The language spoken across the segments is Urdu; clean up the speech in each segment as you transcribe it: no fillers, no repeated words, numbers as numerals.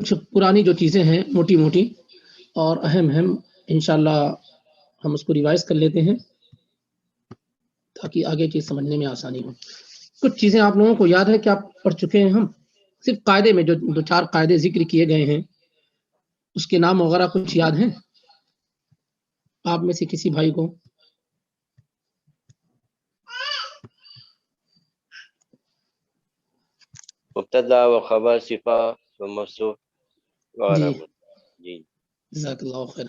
کچھ پرانی جو چیزیں ہیں موٹی موٹی اور اہم انشاءاللہ ہم اس کو ریوائز کر لیتے ہیں تاکہ آگے چیز سمجھنے میں آسانی ہو. کچھ چیزیں آپ لوگوں کو یاد ہے کہ آپ پڑھ چکے ہیں. ہم صرف قاعدے میں جو 2-4 قاعدے ذکر کیے گئے ہیں اس کے نام وغیرہ کچھ یاد ہیں آپ میں سے کسی بھائی کو؟ مبتدا و خبر صفہ و موصوف وغیرہ. جی جزاک اللہ خیر.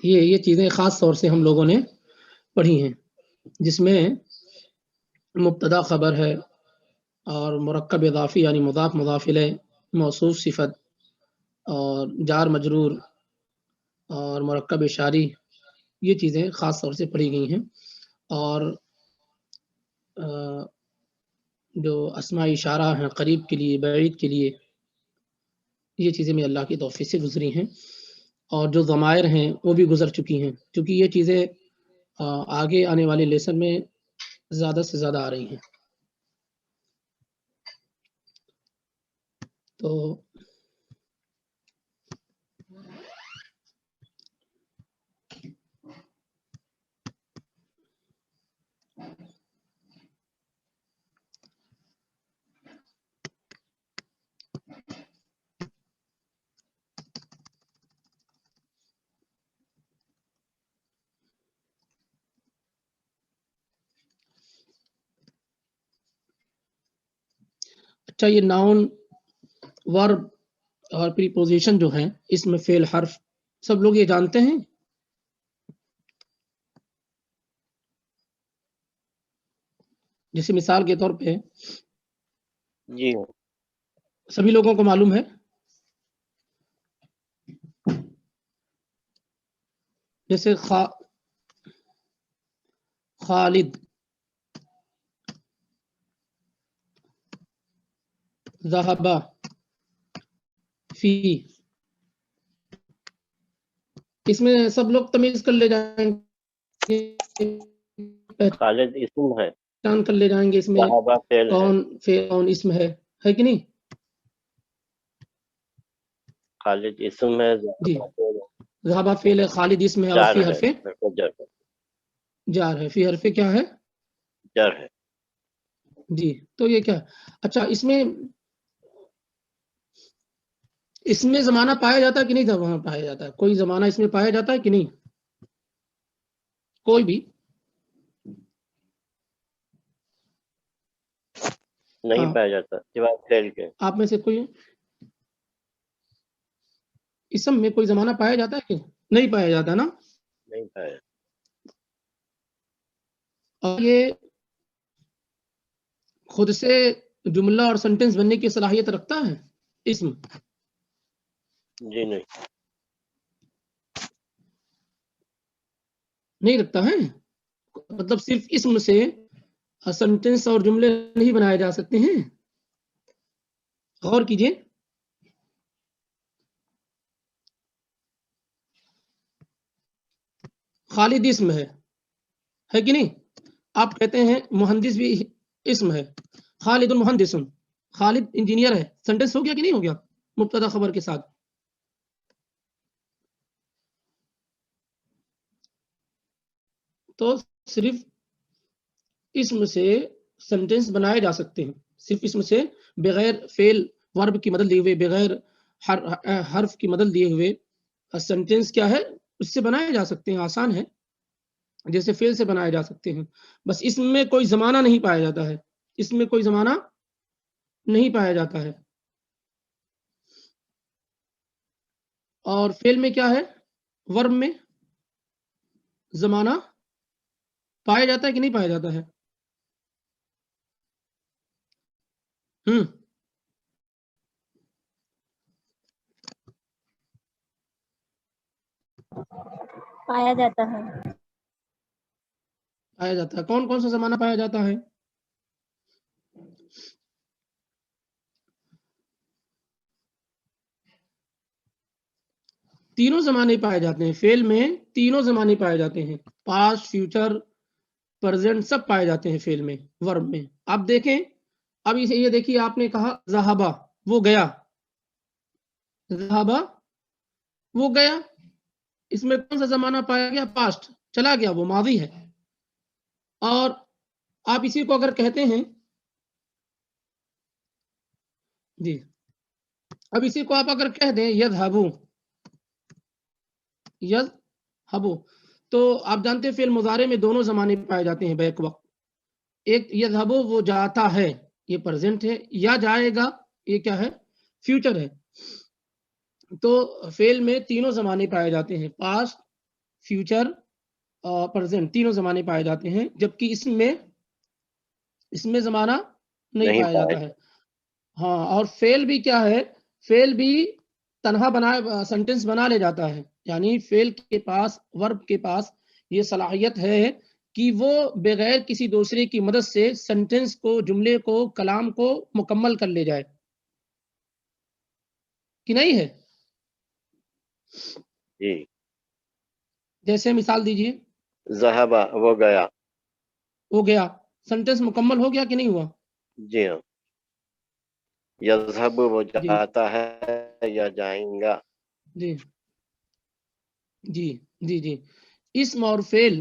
یہ چیزیں خاص طور سے ہم لوگوں نے پڑھی ہیں جس میں مبتدا خبر ہے اور مرکب اضافی یعنی مضاف مضاف الیہ موصوف صفت اور جار مجرور اور مرکب اشاری. یہ چیزیں خاص طور سے پڑھی گئی ہیں. اور جو اسماء اشارہ ہیں قریب کے لیے بعید کے لیے یہ چیزیں میں اللہ کی توفیق سے گزری ہیں. اور جو ضمائر ہیں وہ بھی گزر چکی ہیں کیونکہ یہ چیزیں آگے آنے والے لیسن میں زیادہ سے زیادہ آ رہی ہیں. تو اچھا یہ ناؤن ورب اور پریپوزیشن جو ہیں اس میں فعل حرف سب لوگ یہ جانتے ہیں؟ جیسے مثال کے طور پہ جی سبھی لوگوں کو معلوم ہے جیسے خالد ذهب فی اس میں سب لوگ تمیز کر لے جائیں گے خالد اسم ہے پہچان کر لے جائیں گے اس میں صحابہ فعل ہے کون فعل کون اسم ہے کہ نہیں؟ خالد اسم ہے جی ذهب فعل ہے خالد اسم ہے اور جار فی ہے حرف جار ہے فی حرف کیا ہے؟ جر ہے. جی تو یہ کیا اچھا اس میں زمانہ پایا جاتا ہے کہ نہیں زمانہ پایا جاتا ہے؟ کوئی زمانہ اس میں پایا جاتا ہے کہ نہیں؟ کوئی بھی نہیں پایا جاتا سوائے فعل کے. آپ میں سے کوئی اسم میں کوئی زمانہ پایا جاتا ہے کہ نہیں پایا جاتا نا؟ نہیں پایا. اور یہ خود سے جملہ اور سنٹنس بننے کی صلاحیت رکھتا ہے اسم؟ جی نہیں رکھتا ہے. مطلب صرف اسم سے سنٹنس اور جملے نہیں بنائے جا سکتے ہیں. غور کیجئے خالد اسم ہے کہ نہیں؟ آپ کہتے ہیں مہندس بھی اسم ہے. خالد المہندس خالد انجینئر ہے. سنٹنس ہو گیا کہ نہیں ہو گیا مبتدا خبر کے ساتھ؟ تو صرف اسم سے سنٹنس بنائے جا سکتے ہیں. صرف اسم سے بغیر فعل ورب کی مدد لیے ہوئے بغیر حرف کی مدد لیے ہوئے سنٹنس کیا ہے اس سے بنائے جا سکتے ہیں. آسان ہے جیسے فعل سے بنائے جا سکتے ہیں. بس اس میں کوئی زمانہ نہیں پایا جاتا ہے. اس میں کوئی زمانہ نہیں پایا جاتا ہے. اور فعل میں کیا ہے ورب میں زمانہ پایا جاتا ہے کہ نہیں پایا جاتا ہے؟ پایا جاتا ہے. پایا جاتا ہے. کون کون سا زمانہ پایا جاتا ہے؟ تینوں زمانے پائے جاتے ہیں. فعل میں تینوں زمانے پائے جاتے ہیں. پاسٹ فیوچر پریزنٹ سب پائے جاتے ہیں فعل میں ورب میں. آپ دیکھیں اب یہ دیکھیے آپ نے کہا ذہبا وہ گیا ذهب وہ گیا، اس میں کون سا زمانہ پایا گیا؟ پاسٹ، چلا گیا، وہ ماضی ہے. اور آپ اسی کو اگر کہتے ہیں جی، اب اسی کو آپ اگر کہہ دیں یذهبو، یذهبو، تو آپ جانتے ہیں فعل مضارع میں دونوں زمانے پائے جاتے ہیں بیک وقت. ایک یذهبو وہ جاتا ہے، یہ پریزنٹ ہے، یا جائے گا یہ کیا ہے؟ فیوچر ہے. تو فعل میں تینوں زمانے پائے جاتے ہیں، پاسٹ، فیوچر اور پریزنٹ، تینوں زمانے پائے جاتے ہیں، جبکہ اس میں زمانہ نہیں نہیں پایا پائے. جاتا ہے. ہاں، اور فعل بھی کیا ہے؟ فعل بھی تنہا سنٹینس بنا لے جاتا ہے. یعنی فعل کے پاس، ورب کے پاس یہ صلاحیت ہے کہ وہ بغیر کسی دوسرے کی مدد سے سنٹینس کو، جملے کو، کلام کو مکمل کر لے جائے، کہ نہیں ہے؟ جی. جیسے مثال دیجئے. ذهب وہ گیا. ہو گیا، سنٹینس مکمل ہو گیا کہ نہیں ہوا؟ جی ہاں. یذهب وہ جی جاتا ہے یا جائیں گا. جی جی جی جی اسم اور فعل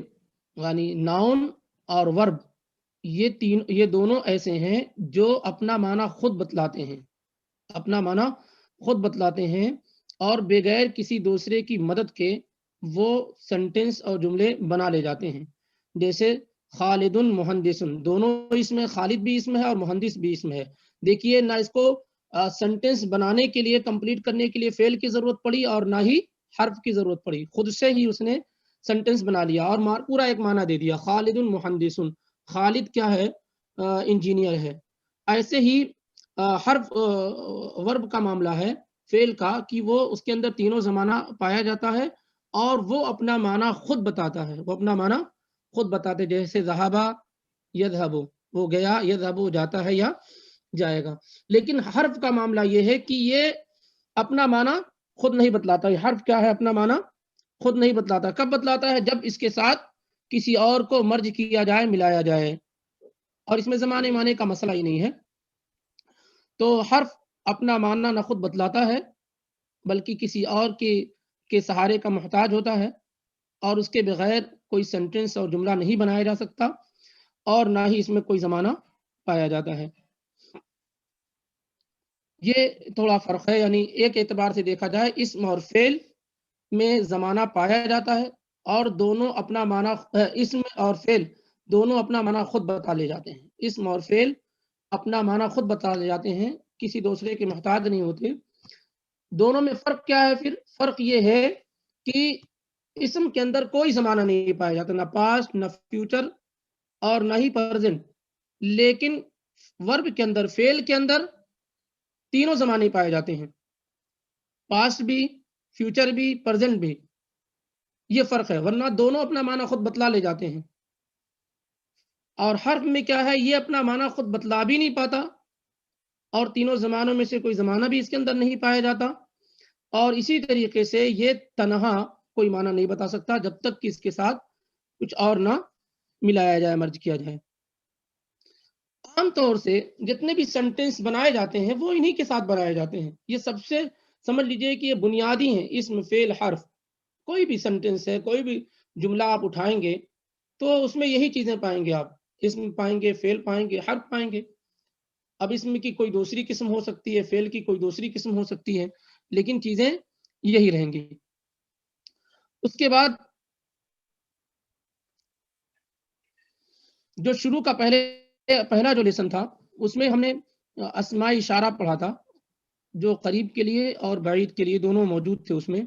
یعنی ناؤن اور ورب، یہ دونوں ایسے ہیں جو اپنا معنی خود بتلاتے ہیں، اپنا معنی خود بتلاتے ہیں، اور بغیر کسی دوسرے کی مدد کے وہ سنٹینس اور جملے بنا لے جاتے ہیں. جیسے خالد مہندس، دونوں اس میں، خالد بھی اسم ہے اور مہندس بھی اسم ہے. دیکھیے، نہ اس کو سنٹینس بنانے کے لیے، کمپلیٹ کرنے کے لیے فعل کی ضرورت پڑی اور نہ ہی حرف کی ضرورت پڑی، خود سے ہی اس نے سنٹینس بنا لیا اور پورا ایک معنی دے دیا. خالد مہندس، خالد کیا ہے؟ انجینئر ہے. ایسے ہی حرف ورب کا معاملہ ہے، فعل کا، کہ وہ اس کے اندر تینوں زمانہ پایا جاتا ہے اور وہ اپنا معنی خود بتاتا ہے، وہ اپنا معنی خود بتاتے. جیسے ذہبا یذهب، وہ گیا، یذهب وہ جاتا ہے یا جائے گا. لیکن حرف کا معاملہ یہ ہے کہ یہ اپنا معنی خود نہیں بتلاتا. یہ حرف کیا ہے؟ اپنا معنی خود نہیں بتلاتا. کب بتلاتا ہے؟ جب اس کے ساتھ کسی اور کو مرج کیا جائے، ملایا جائے، اور اس میں زمانے معنی کا مسئلہ ہی نہیں ہے. تو حرف اپنا معنی نہ خود بتلاتا ہے بلکہ کسی اور کے سہارے کا محتاج ہوتا ہے، اور اس کے بغیر کوئی سنٹینس اور جملہ نہیں بنایا جا سکتا، اور نہ ہی اس میں کوئی زمانہ پایا جاتا ہے. یہ تھوڑا فرق ہے. یعنی ایک اعتبار سے دیکھا جائے، اسم اور فعل میں زمانہ پایا جاتا ہے، اور دونوں اپنا معنی، اسم اور فعل دونوں اپنا معنی خود بتا لے جاتے ہیں. اسم اور فعل اپنا معنی خود بتا لے جاتے ہیں، کسی دوسرے کے محتاج نہیں ہوتے. دونوں میں فرق کیا ہے؟ پھر فرق یہ ہے کہ اسم کے اندر کوئی زمانہ نہیں پایا جاتا، نہ پاسٹ، نہ فیوچر اور نہ ہی پریزنٹ. لیکن ورب کے اندر، فعل کے اندر تینوں زمانے پائے جاتے ہیں، پاسٹ بھی، فیوچر بھی، پریزنٹ بھی. یہ فرق ہے، ورنہ دونوں اپنا معنی خود بتلا لے جاتے ہیں. اور حرف میں کیا ہے؟ یہ اپنا معنی خود بتلا بھی نہیں پاتا، اور تینوں زمانوں میں سے کوئی زمانہ بھی اس کے اندر نہیں پایا جاتا، اور اسی طریقے سے یہ تنہا کوئی معنی نہیں بتا سکتا جب تک کہ اس کے ساتھ کچھ اور نہ ملایا جائے، مرج کیا جائے. عام طور سے جتنے بھی سنٹینس بنائے جاتے ہیں وہ انہی کے ساتھ بنائے جاتے ہیں. یہ سب سے سمجھ لیجئے کہ یہ بنیادی ہیں، اسم، فعل، حرف. کوئی بھی سنٹینس ہے، کوئی بھی جملہ آپ اٹھائیں گے تو اس میں یہی چیزیں پائیں گے آپ، اسم پائیں گے، فعل پائیں گے، حرف پائیں گے. اب اسم کی کوئی دوسری قسم ہو سکتی ہے، فعل کی کوئی دوسری قسم ہو سکتی ہے، لیکن چیزیں یہی رہیں گی. اس کے بعد جو شروع کا پہلا جو لیسن تھا، اس میں ہم نے اسماء اشارہ پڑھا تھا، جو قریب کے لیے اور بعید کے لیے دونوں موجود تھے اس میں،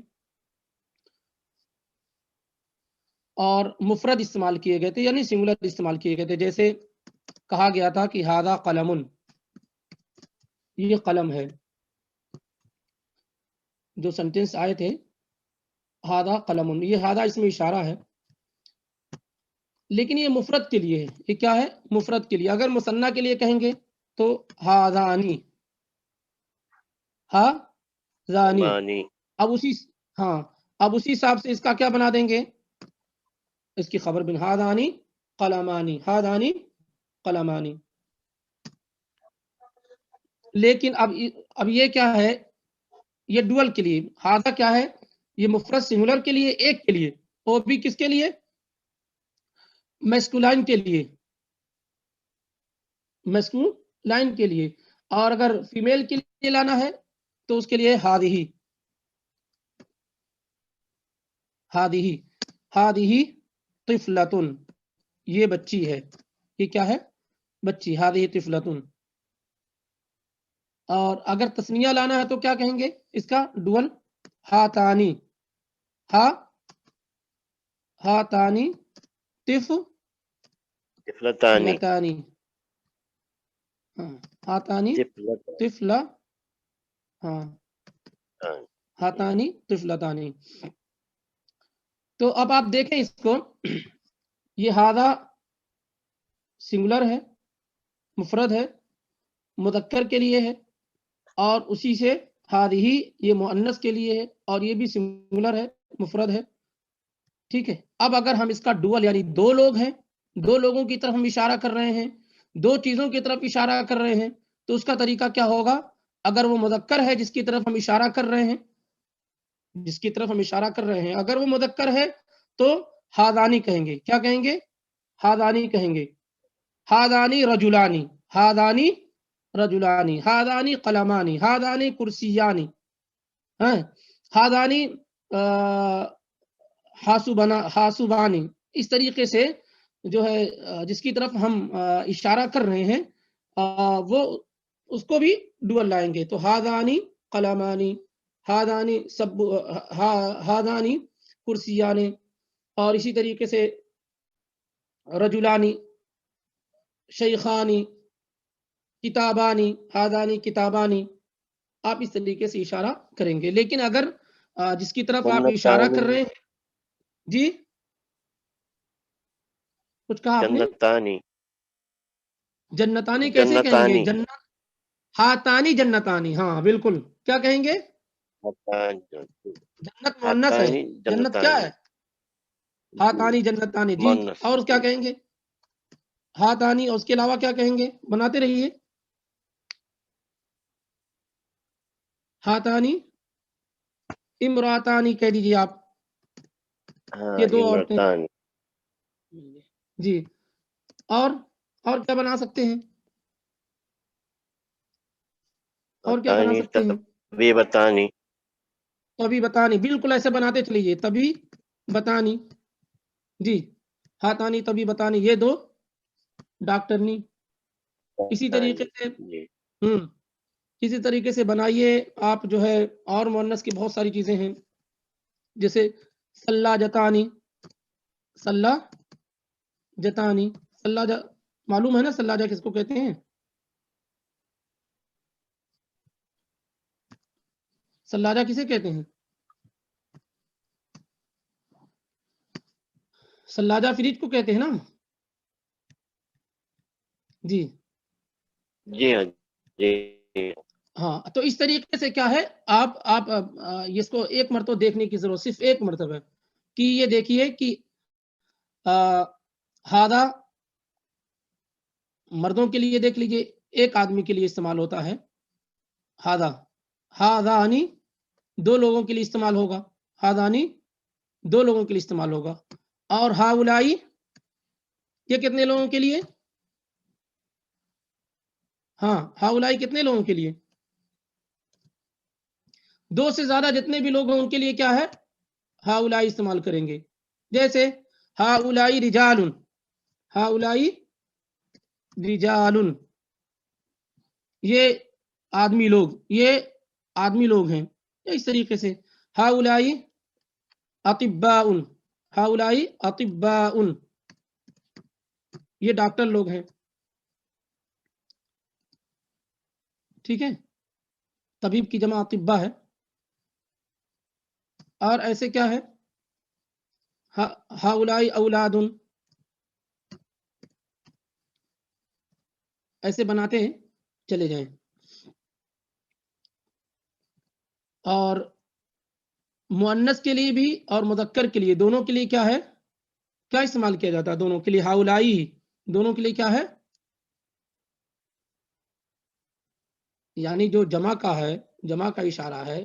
اور مفرد استعمال کیے گئے تھے، یعنی سنگولر استعمال کیے گئے تھے. جیسے کہا گیا تھا کہ ہاذا قلم، یہ قلم ہے. جو سنٹینس آئے تھے ہاذا قلم، یہ ہاذا اس میں اشارہ ہے، لیکن یہ مفرد کے لیے ہے. یہ کیا ہے؟ مفرد کے لیے. اگر مثنیٰ کے لیے کہیں گے تو ہاذانی، ہاذانی. مانی. اب اسی حساب سے اس کا کیا بنا دیں گے؟ اس کی خبر بن ہاذانی قلمانی، ہاذانی قلمانی. لیکن اب یہ کیا ہے یہ ڈوئل کے لیے، ہادہ کیا ہے؟ یہ مفرد سنگولر کے لیے، ایک کے لیے، اور بھی کس کے لیے؟ میسکولائن کے لیے، میسکولائن کے لیے. اور اگر فیمیل کے لیے لانا ہے تو اس کے لیے ہادہی، ہادہی، ہادہی طفلتن، یہ بچی ہے، یہ کیا ہے؟ بچی، ہادہی طفلتن. اور اگر تسنیہ لانا ہے تو کیا کہیں گے اس کا ڈوئل؟ ہاتانی، ہاتانی طفلتان طفلتانی، ہاتانی طفلہ، ہاں ہاتانی طفلتانی. تو اب آپ دیکھیں اس کو، یہ ہادہ سنگولر ہے، مفرد ہے، مذکر کے لیے ہے، اور اسی سے ہادہی یہ مؤنث کے لیے ہے، اور یہ بھی سنگولر ہے، مفرد ہے. ٹھیک ہے. اب اگر ہم اس کا ڈوئل یعنی دو لوگ ہیں، دو لوگوں کی طرف ہم اشارہ کر رہے ہیں، دو چیزوں کی طرف اشارہ کر رہے ہیں، تو اس کا طریقہ کیا ہوگا؟ اگر وہ مذکر ہے جس کی طرف ہم اشارہ کر رہے ہیں، جس کی طرف ہم اشارہ کر رہے ہیں، اگر وہ مذکر ہے تو ہادانی کہیں گے. کیا کہیں گے؟ ہادانی کہیں گے. ہادانی رجلانی، ہادانی رجلانی، ہادانی قلمانی، ہادانی کرسیانی، ہادانی حاسبانی. اس طریقے سے جو ہے جس کی طرف ہم اشارہ کر رہے ہیں وہ اس کو بھی ڈوئل لائیں گے. تو ہادانی قلمانی، ہادانی ہادانی کرسیانی، اور اسی طریقے سے رجلانی، شیخانی، کتابانی، ہادانی کتابانی. آپ اس طریقے سے اشارہ کریں گے. لیکن اگر جس کی طرف آپ اشارہ کر رہے ہیں، جی کچھ کہا آپ نے؟ جنتانی، جنتانی کیسے کہیں گے؟ جنتانی، جنت، ہاتانی جنتانی، ہاں بالکل. کیا کہیں گے؟ جنت مؤنث ہے، ہاتانی جنت کیا ہے؟ ہاتانی جنتانی. جی مؤنث. اور کیا کہیں گے؟ ہاتانی، اور اس کے علاوہ کیا کہیں گے؟ بناتے رہیے. ہاتانی امراتانی کہہ دیجیے آپ، ہاں یہ دو عورتیں. امرتان. جی اور کیا بنا سکتے ہیں؟ اور کیا بنا ہاتانی سکتے ہیں؟ تبھی بتانی. تبھی بتانی، بالکل ایسے بناتے چلیے، تبھی بتانی. جی ہاتانی تبھی بتانی، یہ دو ڈاکٹرنی. اسی طریقے سے جی اسی طریقے سے بنائیے آپ جو ہے، اور مؤنث کی بہت ساری چیزیں ہیں، جیسے سلاجتانی، سلاجتانی، معلوم ہے نا سلاجہ کس کو کہتے ہیں؟ سلاجہ کسے کہتے ہیں؟ سلاجہ فریج کو کہتے ہیں نا. جی جی ہاں جی. ہاں. تو اس طریقے سے کیا ہے، آپ اس کو ایک مرتبہ دیکھنے کی ضرورت، صرف ایک مرتبہ کہ یہ دیکھیے کہ ہادہ مردوں کے لیے دیکھ لیجئے، ایک آدمی کے لیے استعمال ہوتا ہے ہادہ. ہادانی دو لوگوں کے لیے استعمال ہوگا، ہادانی دو لوگوں کے لیے استعمال ہوگا. اور ہاولائی یہ کتنے لوگوں کے لیے؟ ہاں ہاولائی کتنے لوگوں کے لیے؟ دو سے زیادہ جتنے بھی لوگ ہیں ان کے لیے کیا ہے؟ ہاولائی استعمال کریں گے. جیسے ہاولائی رجال، ہاولائی رجال، یہ آدمی لوگ، یہ آدمی لوگ ہیں. اس طریقے سے ہاولائی اطباء، ہاولائی اطباء، یہ ڈاکٹر لوگ ہیں. ٹھیک ہے، طبیب کی جمع اطباء ہے. اور ایسے کیا ہے؟ ہاولائی اولاد، ایسے بناتے ہیں چلے جائیں. اور مؤنث کے لیے بھی اور مذکر کے لیے، دونوں کے لیے کیا ہے؟ کیا استعمال کیا جاتا ہے دونوں کے لیے؟ ہاولائی، دونوں کے لیے کیا ہے؟ یعنی جو جمع کا ہے، جمع کا اشارہ ہے،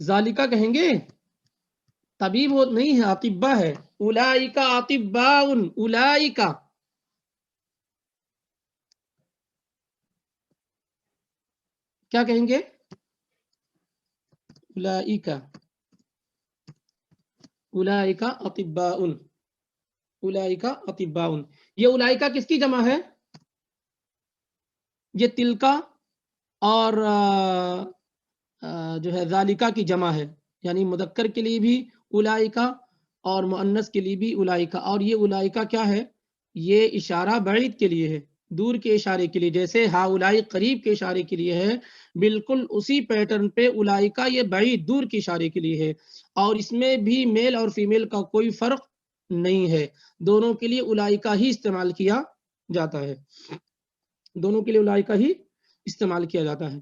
ذالکا کہیں گے؟ طبیب وہ نہیں ہے، اطباء ہے. اولئک اطباء، اولئک کیا کہیں گے؟ اولئک، اولئک اطباء، اولئک اطباء. یہ اولئک کس کی جمع ہے؟ یہ تلکا اور جو ہے ذالکا کی جمع ہے، یعنی مذکر کے لیے بھی اولئکا اور مؤنث کے لیے بھی اولئکا. اور یہ اولئکا کیا ہے؟ یہ اشارہ بعید کے لیے ہے، دور کے اشارے کے لیے. جیسے ہاؤلائی قریب کے اشارے کے لیے ہے، بالکل اسی پیٹرن پہ اولئکا یہ بعید دور کے اشارے کے لیے ہے. اور اس میں بھی میل اور فیمیل کا کوئی فرق نہیں ہے، دونوں کے لیے اولئکا ہی استعمال کیا جاتا ہے، دونوں کے لیے اولئکا ہی استعمال کیا جاتا ہے.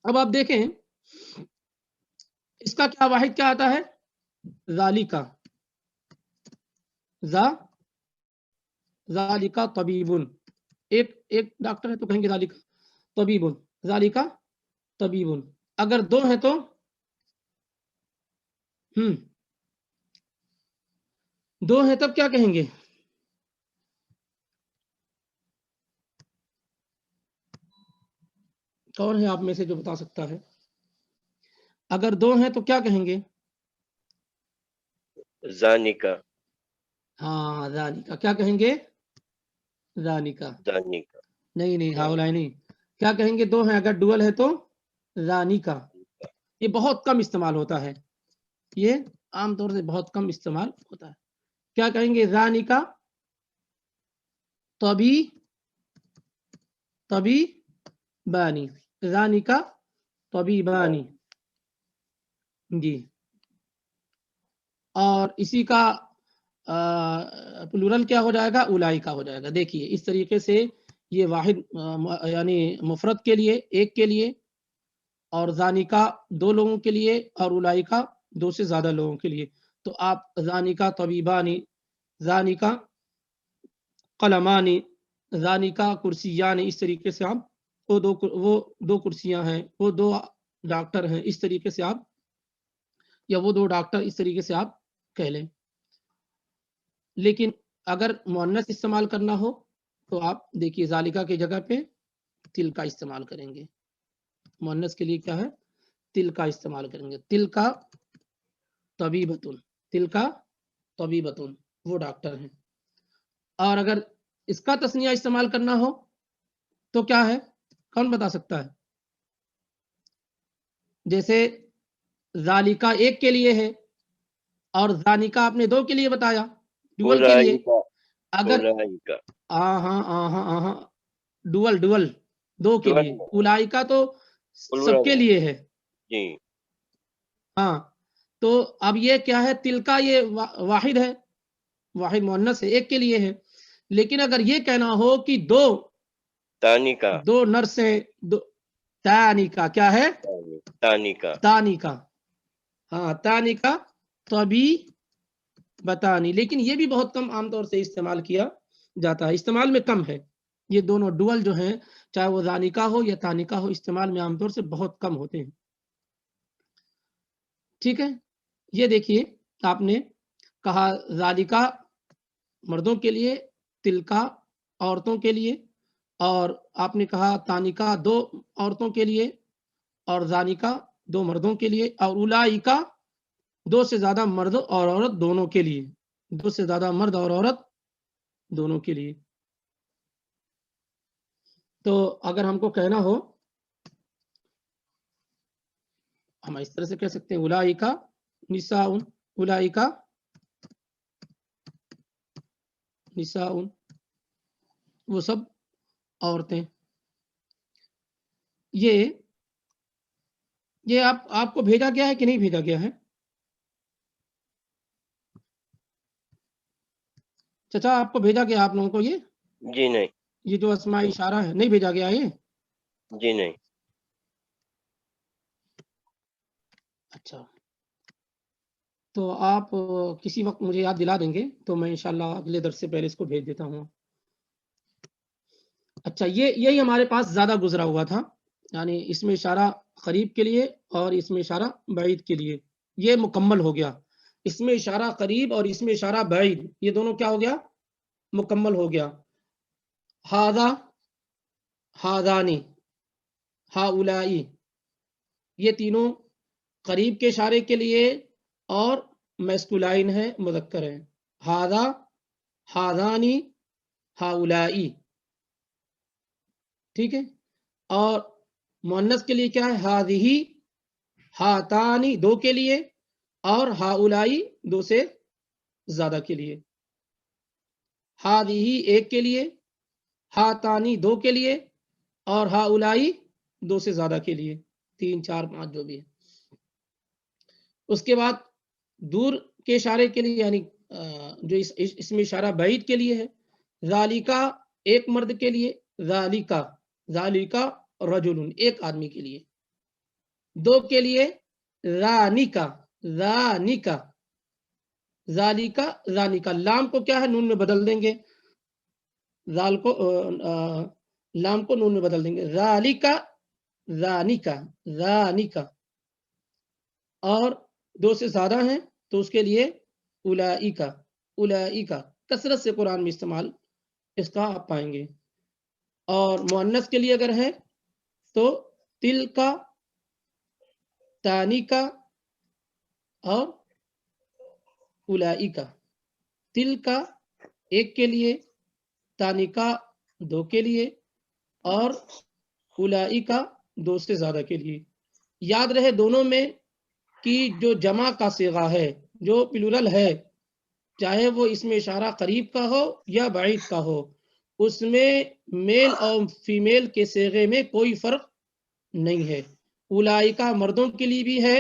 اب آپ دیکھیں اس کا کیا واحد کیا آتا ہے؟ ذالکا، ذالکا طبیبن. ایک ڈاکٹر ہے تو کہیں گے ذالکا طبیبن، ذالکا طبیبن. اگر دو ہیں تو دو ہیں تب کیا کہیں گے؟ کون ہے آپ میں سے جو بتا سکتا ہے؟ اگر دو ہیں تو کیا کہیں گے؟ زانکا. ہاں ذالکا. کیا کہیں گے؟ ذالکا. زانکا. نہیں ہاؤلائی نہیں. کیا کہیں گے؟ دو ہیں اگر ڈوئل ہے تو ذانکا. یہ بہت کم استعمال ہوتا ہے، یہ عام طور سے بہت کم استعمال ہوتا ہے. کیا کہیں گے؟ ذانکا طبی بانی، ذانکا طبی بانی. جی. اور اسی کا پلورل کیا ہو جائے گا؟ اولئکا ہو جائے گا. دیکھیے اس طریقے سے یہ واحد یعنی مفرد کے لیے ایک کے لیے، اور ذانکا دو لوگوں کے لیے، اور اولئکا دو سے زیادہ لوگوں کے لیے. تو آپ ذانکا طبیبانی، ذانکا قلمانی، ذانکا کرسیان، اس طریقے سے آپ وہ دو کرسیاں ہیں، وہ دو ڈاکٹر ہیں، اس طریقے سے آپ، یا وہ دو ڈاکٹر، اس طریقے سے آپ کہہ لیں. لیکن اگر مؤنث استعمال کرنا ہو تو آپ دیکھیے ذالکا کی جگہ پہ تلکا استعمال کریں گے. مؤنث کے لیے کیا ہے؟ تلکا استعمال کریں گے. تلکا طبیبتن، تلکا طبیبتن، وہ ڈاکٹر ہیں. اور اگر اس کا تسنیہ استعمال کرنا ہو تو کیا ہے؟ کون بتا سکتا ہے؟ جیسے ذالکا ایک کے لیے ہے اور ذانکا آپ نے دو کے لیے بتایا، ڈوئل کے لیے. اگر ہاں ڈوئل دو کے لیے. اولئکا تو سب کے لیے ہے. ہاں تو اب یہ کیا ہے؟ تلکا یہ واحد ہے، واحد مؤنث ہے، ایک کے لیے ہے. لیکن اگر یہ کہنا ہو کہ دو نرس ہیں، تانکا کیا ہے؟ تانکا. ہاں تانکا طبی بتانی. لیکن یہ بھی بہت کم عام طور سے استعمال کیا جاتا ہے، استعمال میں کم ہے. یہ دونوں ڈوئل جو ہیں، چاہے وہ ذانکا ہو یا تانکا ہو، استعمال میں عام طور سے بہت کم ہوتے ہیں. ٹھیک ہے. یہ دیکھیے آپ نے کہا ذالکا مردوں کے لیے، تلکا عورتوں کے لیے، اور آپ نے کہا تانکا دو عورتوں کے لیے اور ذانکا دو مردوں کے لیے، اور اولئکا دو سے زیادہ مرد اور عورت دونوں کے لیے، دو سے زیادہ مرد اور عورت دونوں کے لیے. تو اگر ہم کو کہنا ہو ہم اس طرح سے کہہ سکتے ہیں اولئکا نساء، اولئکا نساء، وہ سب عورتیں. یہ آپ کو بھیجا گیا ہے کہ نہیں بھیجا گیا ہے؟ چچا آپ کو بھیجا گیا آپ لوگوں کو یہ؟ جی نہیں. یہ جو اسماء اشارہ ہے نہیں بھیجا گیا یہ؟ جی نہیں. اچھا تو آپ کسی وقت مجھے یاد دلا دیں گے تو میں انشاءاللہ اگلے درس سے پہلے اس کو بھیج دیتا ہوں. اچھا یہی ہمارے پاس زیادہ گزرا ہوا تھا، یعنی اس میں اشارہ قریب کے لیے اور اسم اشارہ بعید کے لیے. یہ مکمل ہو گیا. اسم اشارہ قریب اور اسم اشارہ بعید یہ دونوں کیا ہو گیا؟ مکمل ہو گیا. ہاذا، ہاذانی، ہاؤلائی یہ تینوں قریب کے اشارے کے لیے اور میسکولائن ہے، مذکر ہے. ہاذا، ہاذانی، ہاؤلائی. ٹھیک ہے. اور مؤنث کے لیے کیا ہے؟ ہاذہی، ہاتانی دو کے لیے اور ہاؤلائی دو سے زیادہ کے لیے. ہاذہی ایک کے لیے، ہاتانی دو کے لیے اور ہاؤلائی دو سے زیادہ کے لیے. 3 4 5 جو بھی ہے. اس کے بعد دور کے اشارے کے لیے یعنی جو اسم اشارہ بعید کے لیے ہے، ذالکا ایک مرد کے لیے، ذالکا، ذالکا رجل ایک آدمی کے لیے. دو کے لیے ذانکا، ذانکا، ذالکا، ذانکا. لام کو کیا ہے؟ نون میں بدل دیں گے. ذال کو لام کو نون میں بدل دیں گے. ذالکا، ذانکا، ذانکا. اور دو سے زیادہ ہیں تو اس کے لیے اولئک، اولئک کثرت سے قرآن میں استعمال اس کا آپ پائیں گے. اور مؤنث کے لیے اگر ہے تو تلکا، تانیکا اور اولئک. تلکا ایک کے لیے، تانیکا دو کے لیے اور اولئک دو سے زیادہ کے لیے. یاد رہے دونوں میں کہ جو جمع کا صیغہ ہے، جو پلورل ہے، چاہے وہ اس میں اشارہ قریب کا ہو یا بعید کا ہو، اس میں میل اور فیمیل کے صیغے میں کوئی فرق نہیں ہے. اولائکا مردوں کے لیے بھی ہے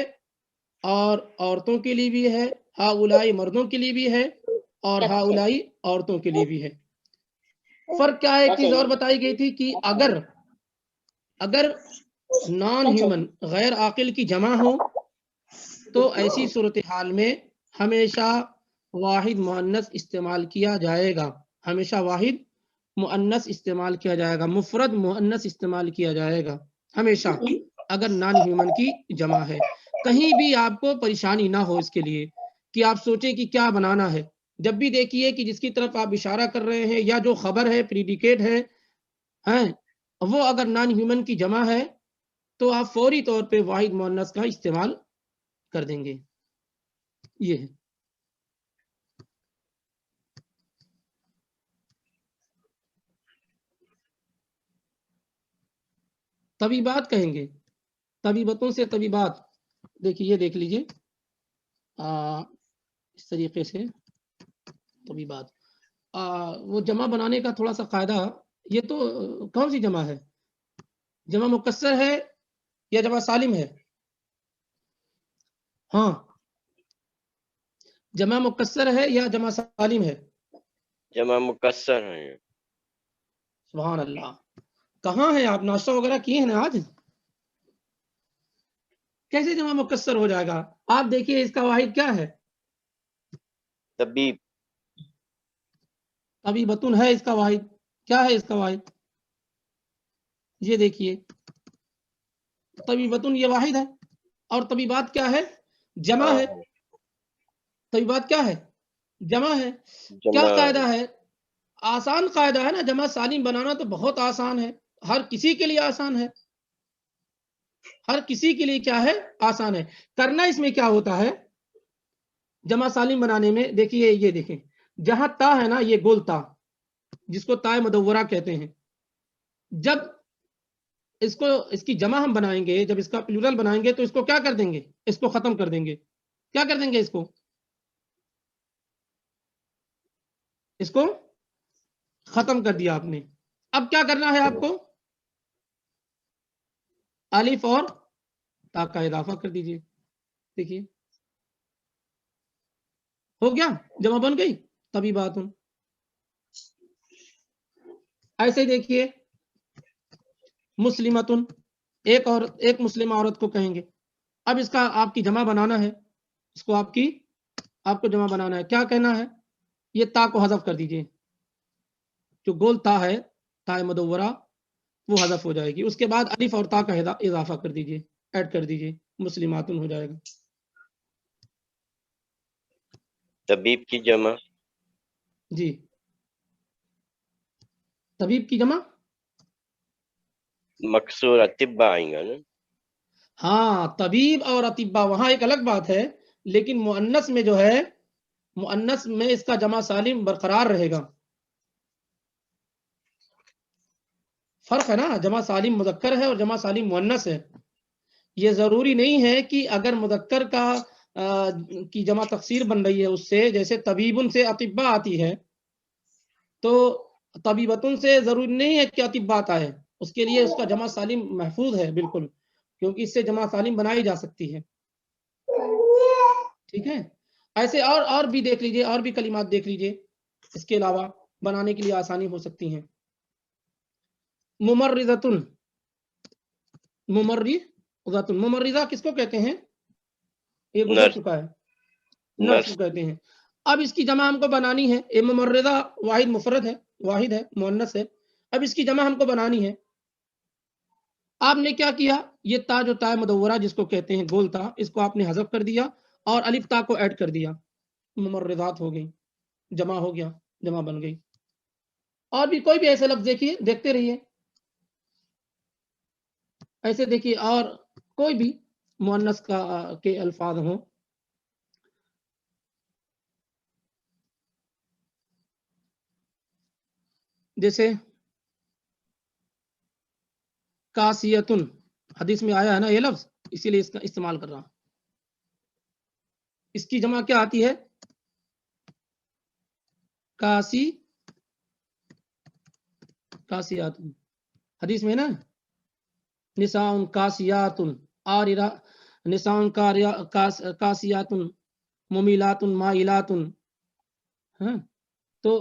اور عورتوں کے لیے بھی ہے، ہاؤلائی مردوں کے لیے بھی ہے اور ہاؤلائی عورتوں کے لیے بھی ہے. فرق کیا ہے؟ ایک چیز اور بتائی گئی تھی کہ اگر نان ہیومن غیر عاقل کی جمع ہو تو ایسی صورتحال میں ہمیشہ واحد مؤنث استعمال کیا جائے گا. ہمیشہ واحد مؤنث استعمال کیا جائے گا، مفرد مؤنث استعمال کیا جائے گا ہمیشہ اگر نان ہیومن کی جمع ہے. کہیں بھی آپ کو پریشانی نہ ہو اس کے لیے کہ آپ سوچیں کہ کیا بنانا ہے. جب بھی دیکھیے کہ جس کی طرف آپ اشارہ کر رہے ہیں یا جو خبر ہے، پریڈیکیٹ ہے، وہ اگر نان ہیومن کی جمع ہے تو آپ فوری طور پہ واحد مؤنث کا استعمال کر دیں گے. یہ ہے. طبیبات کہیں گے، طبیبتوں سے طبیبات. دیکھیے یہ دیکھ لیجئے اس طریقے سے طبیبات. وہ جمع بنانے کا تھوڑا سا قاعدہ، یہ تو کون سی جمع ہے؟ جمع مکسر ہے یا جمع سالم ہے؟ ہاں، جمع مکسر ہے یا جمع سالم ہے؟ جمع مکسر ہے. سبحان اللہ. کہاں ہیں آپ؟ ناشتہ وغیرہ کیے ہیں نا آج؟ کیسے جمع مکسر ہو جائے گا؟ آپ دیکھیے اس کا واحد کیا ہے؟ طبیب. طبیبتن ہے اس کا واحد. کیا ہے اس کا واحد؟ یہ دیکھیے طبیبتن یہ واحد ہے اور طبیبات کیا ہے؟ جمع ہے. طبیبات کیا ہے؟ جمع ہے. کیا قاعدہ ہے؟ آسان قاعدہ ہے نا. جمع سالم بنانا تو بہت آسان ہے، ہر کسی کے لیے آسان ہے. ہر کسی کے لیے کیا ہے؟ آسان ہے. کرنا اس میں کیا ہوتا ہے جمع سالم بنانے میں؟ دیکھیے یہ دیکھیں، جہاں تا ہے نا، یہ گول تا جس کو تائے مدورہ کہتے ہیں، جب اس کی جمع ہم بنائیں گے، جب اس کا پلورل بنائیں گے تو اس کو کیا کر دیں گے؟ اس کو ختم کر دیں گے. کیا کر دیں گے؟ اس کو ختم کر دیا آپ نے. اب کیا کرنا ہے آپ کو؟ الف اور تا کا اضافہ کر دیجئے. دیکھیے ہو گیا، جمع بن گئی طبیبات. ایسے دیکھیے مسلمتن، ایک مسلم عورت کو کہیں گے. اب اس کا آپ کی جمع بنانا ہے، اس کو آپ کو جمع بنانا ہے. کیا کہنا ہے؟ یہ تا کو حذف کر دیجئے. جو گول تا ہے، تا مدورہ، وہ حذف ہو جائے گی. اس کے بعد الف اور تا کا اضافہ کر دیجئے. ایڈ کر دیجئے، مسلماتن ہو جائے گا. طبیب کی جمع جی طبیب کی جمع مکسور اطباء آئیں گا نا. ہاں طبیب اور اطباء وہاں ایک الگ بات ہے، لیکن مؤنث میں جو ہے، مؤنث میں اس کا جمع سالم برقرار رہے گا. فرق ہے نا، جمع سالم مذکر ہے اور جمع سالم مؤنث ہے. یہ ضروری نہیں ہے کہ اگر مذکر کا کی جمع تکسیر بن رہی ہے اس سے، جیسے طبیبن سے اطباء آتی ہے تو طبیبتن سے ضروری نہیں ہے کہ اطباء آئے، اس کے لیے اس کا جمع سالم محفوظ ہے بالکل، کیونکہ اس سے جمع سالم بنائی جا سکتی ہے. ٹھیک ہے، ایسے اور بھی دیکھ لیجئے، اور بھی کلمات دیکھ لیجئے اس کے علاوہ بنانے کے لیے آسانی ہو سکتی ہیں. ممرضتن، ممرضتن، ممرضہ کس کو کہتے ہیں؟ یہ گزر نرس. چکا ہے، نرس کو کہتے ہیں. اب اس کی جمع ہم کو بنانی ہے. یہ ممرضہ واحد مفرد ہے، واحد ہے، مؤنث ہے. اب اس کی جمع ہم کو بنانی ہے. آپ نے کیا کیا، یہ تا جو تا مدورہ جس کو کہتے ہیں گول تا، اس کو آپ نے حذف کر دیا اور الف تا کو ایڈ کر دیا، ممرضات ہو گئی، جمع ہو گیا، جمع بن گئی. اور بھی کوئی بھی ایسے لفظ دیکھیے، دیکھتے رہیے، ایسے دیکھیے اور کوئی بھی مؤنث کے الفاظ ہوں. جیسے کاسیتن، حدیث میں آیا ہے نا یہ لفظ، اسی لیے اس کا استعمال کر رہا ہوں. اس کی جمع کیا آتی ہے؟ کاسیاتن. حدیث میں نا نساء کاسیاتن، نساء کاسیاتن ممیلاتن مائلاتن. ہاں تو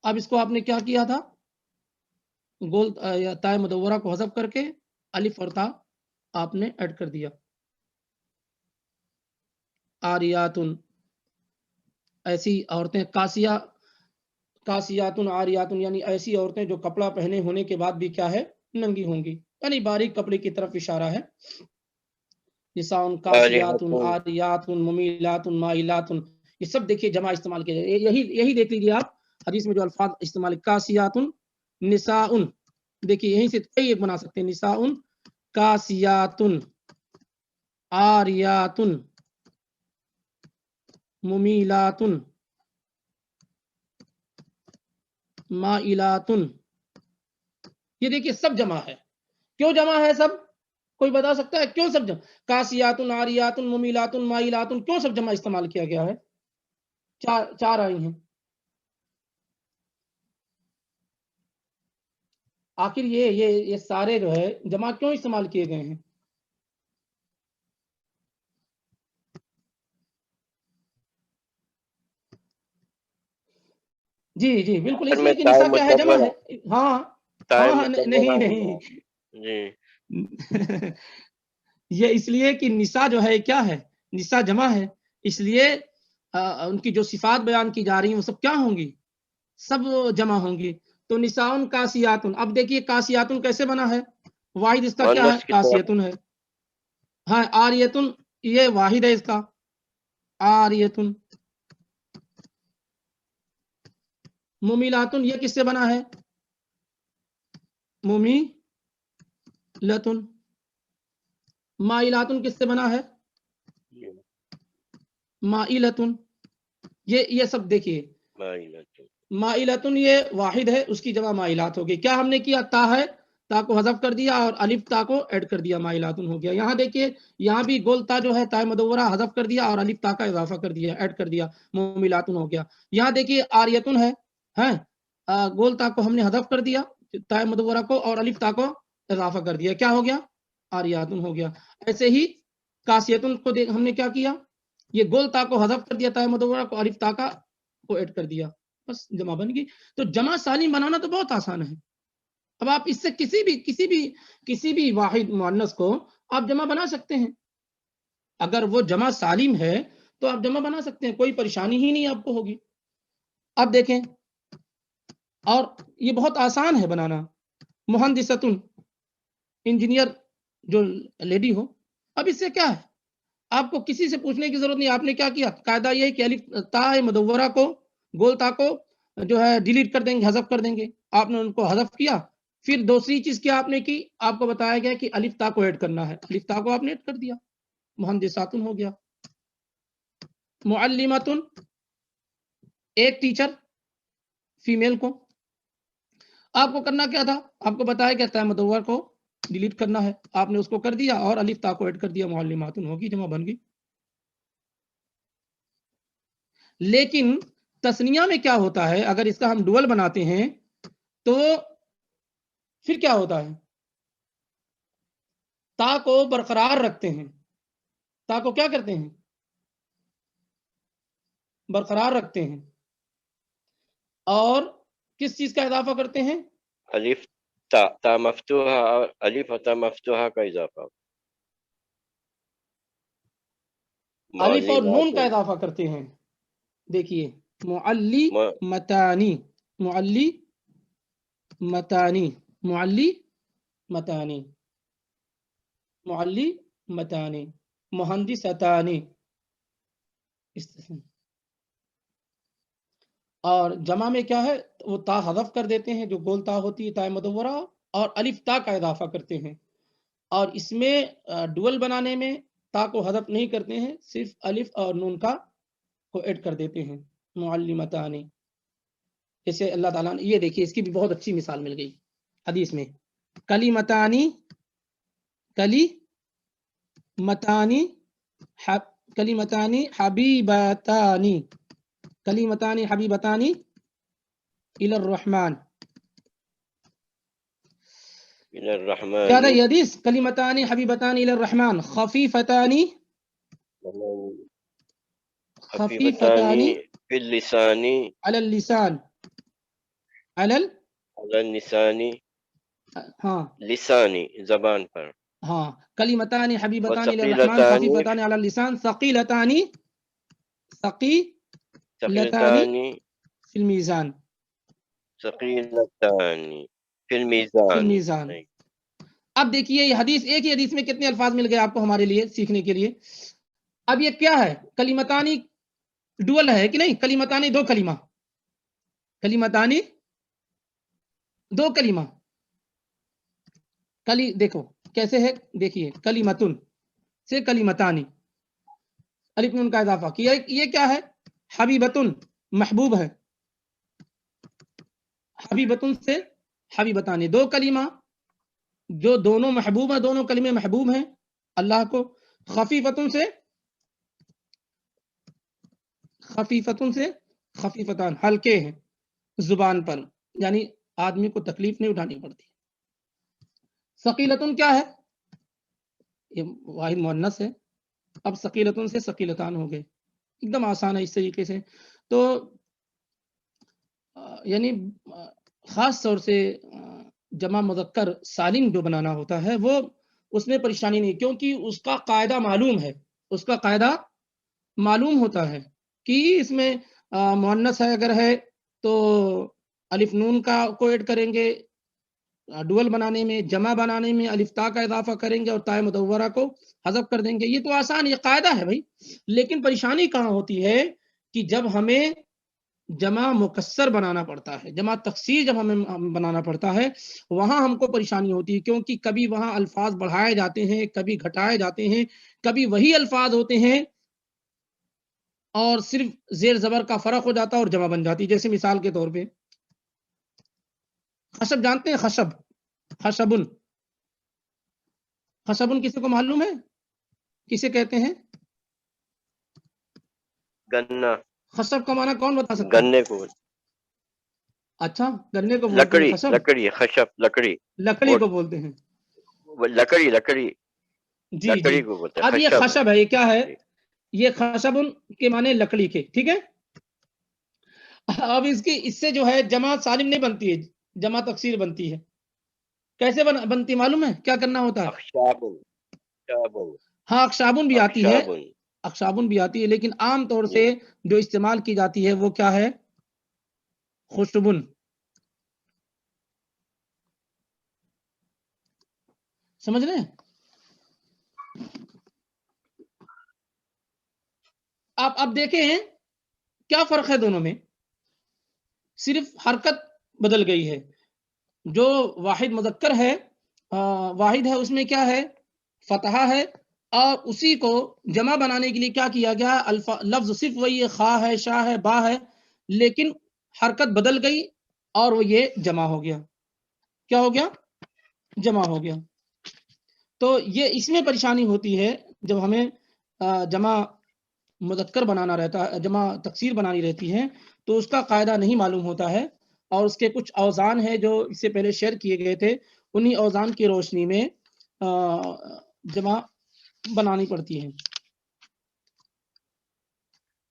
اب اس کو آپ نے کیا کیا تھا، گول یا تا مدورہ کو حذف کر کے الف اور تا آپ نے ایڈ کر دیا. آریاتن، ایسی عورتیں، کاسیاتن آریاتن یعنی ایسی عورتیں جو کپڑا پہنے ہونے کے بعد بھی کیا ہے، ننگی ہوں گی، یعنی باریک کپڑے کی طرف اشارہ ہے. نساء کاسیاتن آریاتن ممیلاتن مائلاتن، یہ سب دیکھیے جمع استعمال کیا جائے. یہی دیکھ لیجیے آپ حدیث میں جو الفاظ استعمال، کاسیاتن، نساء، دیکھیے یہیں سے کئی ایک بنا سکتے ہیں. نساء کاسیاتن آریاتن ممیلاتن مائلاتن. یہ دیکھیے سب جمع ہے. کیوں جمع ہے سب؟ کوئی بتا سکتا ہے کیوں سب جمع؟ کاسیاتن آریاتن ممیلاتن مائلاتن، کیوں سب جمع استعمال کیا گیا ہے؟ چار آئی ہیں. آخر یہ سارے جو ہے جمع کیوں استعمال کیے گئے ہیں؟ جی بالکل، اس لیے کہ نساء کیا ہے، جمع ہے. ہاں نہیں جی یہ اس لیے کہ نساء جو ہے کیا ہے، نساء جمع ہے، اس لیے ان کی جو صفات بیان کی جا رہی ہیں وہ سب کیا ہوں گی، سب جمع ہوں گی. تو نساء کاسیاتن، اب دیکھیے کاسیاتن کیسے بنا ہے، واحد اس کا کیا ہے، کاسیتن ہے. ہاں آریتن، یہ واحد ہے اس کا، آریتن. ممیلاتن، یہ کس سے بنا ہے، ممیلاتن. مائلاتن کس سے بنا ہے، مائلاتن. یہ سب دیکھیے، مائلاتن یہ واحد ہے، اس کی جمع مائلات ہوگی. کیا ہم نے کیا، تا ہے، تا کو حذف کر دیا اور الف تا کو ایڈ کر دیا، مائلاتن ہو گیا. یہاں دیکھیے یہاں بھی گول تا جو ہے تا مدورہ حذف کر دیا اور الف تا کا اضافہ کر دیا، ایڈ کر دیا، ممیلاتن ہو گیا. یہاں دیکھیے آریتن ہے، گول تا کو ہم نے حذف کر دیا، تا مدورہ کو، اور الف تا کو اضافہ کر دیا، کیا ہو گیا، آریاتن ہو گیا. ایسے ہی کاسیتن کو ہم نے کیا کیا، یہ گول تا کو حذف کر دیا، تا مدورہ کو، الف تا کا کو ایڈ کر دیا، بس جمع بن گئی. تو جمع سالم بنانا تو بہت آسان ہے. اب آپ اس سے کسی بھی واحد مؤنث کو آپ جمع بنا سکتے ہیں. اگر وہ جمع سالم ہے تو آپ جمع بنا سکتے ہیں، کوئی پریشانی ہی نہیں آپ کو ہوگی. اب دیکھیں، اور یہ بہت آسان ہے بنانا. مہندستن، انجینئر جو لیڈی ہو. اب اس سے کیا ہے، آپ کو کسی سے پوچھنے کی ضرورت نہیں. آپ نے کیا کیا، قاعدہ یہ ہے کہ الف تا مدورہ کو، گول تا کو جو ہے ڈیلیٹ کر دیں گے، حذف کر دیں گے. آپ نے ان کو حذف کیا. پھر دوسری چیز کیا آپ نے کی، آپ کو بتایا گیا کہ الف تا کو ایڈ کرنا ہے. الف تا کو آپ نے ایڈ کر دیا، مہندساتن ہو گیا. معلماتن ایک ٹیچر فیمیل کو. آپ کو کرنا کیا تھا، آپ کو بتایا گیا تا مدور کو ڈیلیٹ کرنا ہے، آپ نے اس کو کر دیا اور الف تا کو ایڈ کر دیا، معلماتن ہوگی، جمع بن گئی. لیکن تسنیہ میں کیا ہوتا ہے، اگر اس کا ہم ڈوئل بناتے ہیں تو پھر کیا ہوتا ہے، تا کو برقرار رکھتے ہیں. تا کو کیا کرتے ہیں، برقرار رکھتے ہیں. اور کس چیز کا اضافہ کرتے ہیں، الف تا مفتوحہ اور الف اور تا مفتوحہ کا اضافہ. الف اور نون کا معلمات اضافہ کرتے ہیں. دیکھیے معلی متانی، معلی متانی، معلی متانی، معلی متانی، مہندستانی. اور جمع میں کیا ہے، وہ تا حذف کر دیتے ہیں جو گول تا ہوتی ہے، تا مدورہ، اور الف تا کا اضافہ کرتے ہیں. اور اس میں ڈوئل بنانے میں تا کو حذف نہیں کرتے ہیں، صرف الف اور نون کا کو ایڈ کر دیتے ہیں. معلمتانی، جیسے اللہ تعالیٰ نے، یہ دیکھیے اس کی بھی بہت اچھی مثال مل گئی حدیث میں. کلیمتانی، کلیمتانی، کلیمتانی حبیبتانی، کلیمتانی حبیبتانی الی الرحمن. الى الرحمن یاد ہے یہ حدیث، کلیمتانی حبیبتانی الی الرحمن خفیفتانی، خفیفتانی فی اللسان علی اللسان، علی علی اللسان ہاں لسانی زبان پر. ہاں، کلیمتانی حبیبتانی الی الرحمن وثقیلتان خفیفتانی علی اللسان ثقیلتانی، ثقیلتانی ثقیلتان فی المیزان، ثقیلتان فی فی المیزان. المیزان. اب دیکھیے یہ حدیث، ایک ہی حدیث میں کتنے الفاظ مل گئے آپ کو ہمارے لیے سیکھنے کے لیے. اب یہ کیا ہے، کلیمتانی ڈوئل ہے کہ نہیں، کلیمتانی دو کلمہ، کلیمتانی دو کلمہ. کلی دیکھو کیسے ہے، دیکھیے کلیمتن سے کلیمتانی، الف نون کا اضافہ کیا. یہ کیا ہے، حبیبتن محبوب ہے، حبیبتن سے حبیبتانی دو کلمہ جو دونوں محبوب ہیں، دونوں کلمے محبوب ہیں اللہ کو. خفیفتن سے، خفیفتن سے خفیفتان ہلکے ہیں زبان پر، یعنی آدمی کو تکلیف نہیں اٹھانی پڑتی. ثقیلتن کیا ہے، یہ واحد مؤنث ہے. اب ثقیلتن سے ثقیلتان ہو گئے، ایک دم آسان ہے اس طریقے سے. تو یعنی خاص طور سے جمع مذکر سالم جو بنانا ہوتا ہے وہ اس میں پریشانی نہیں، کیونکہ اس کا قاعدہ معلوم ہے، اس کا قاعدہ معلوم ہوتا ہے کہ اس میں مؤنث ہے اگر ہے تو الف نون کا کو ایڈ کریں گے ڈوئل بنانے میں، جمع بنانے میں الف تا کا اضافہ کریں گے اور تا مدورہ کو حذف کر دیں گے. یہ تو آسان، یہ قاعدہ ہے بھائی. لیکن پریشانی کہاں ہوتی ہے کہ جب ہمیں جمع مکسر بنانا پڑتا ہے، جمع تکسیر جب ہمیں بنانا پڑتا ہے، وہاں ہم کو پریشانی ہوتی ہے، کیونکہ کبھی وہاں الفاظ بڑھائے جاتے ہیں، کبھی گھٹائے جاتے ہیں، کبھی وہی الفاظ ہوتے ہیں اور صرف زیر زبر کا فرق ہو جاتا ہے اور جمع بن جاتی. جیسے مثال کے طور پہ خشب جانتے ہیں، خشب، خشبن، خشبن کسی کو معلوم ہے کسے کہتے ہیں، گنا. خشب کا معنی کون بتا سکتا ہے، گنے کو، اچھا گنے کو بولتے ہیں لکڑی، خشب، لکڑی، خشب لکڑی، لکڑی کو بولتے ہیں. لکڑی، لکڑی، جی جی. لکڑی کو بولتے ہیں اب یہ خشب. خشب ہے، یہ کیا ہے، یہ خشبن کے معنی لکڑی کے، ٹھیک ہے. اب اس سے جو ہے جمع سالم نہیں بنتی ہے، جمع تکسیر بنتی ہے. کیسے بنتی معلوم ہے، کیا کرنا ہوتا ہے، اخشابن، شابن، ہاں اخشابن بھی آتی ہے، اخشابن. اخشابن بھی آتی ہے، لیکن عام طور جی. سے جو استعمال کی جاتی ہے وہ کیا ہے، خشبن. سمجھ رہے ہیں، آپ اب دیکھیں کیا فرق ہے دونوں میں، صرف حرکت بدل گئی ہے. جو واحد مذکر ہے واحد ہے، اس میں کیا ہے، فتحہ ہے، اور اسی کو جمع بنانے کے لیے کیا کیا گیا، لفظ صرف وہی خا ہے، شا ہے، با ہے، لیکن حرکت بدل گئی اور وہ یہ جمع ہو گیا. کیا ہو گیا؟ جمع ہو گیا. تو یہ اس میں پریشانی ہوتی ہے جب ہمیں جمع مذکر بنانا رہتا ہے، جمع تکسیر بنانی رہتی ہے، تو اس کا قاعدہ نہیں معلوم ہوتا ہے، اور اس کے کچھ اوزان ہیں جو اس سے پہلے شیئر کیے گئے تھے، انہی اوزان کی روشنی میں جمع بنانی پڑتی ہے.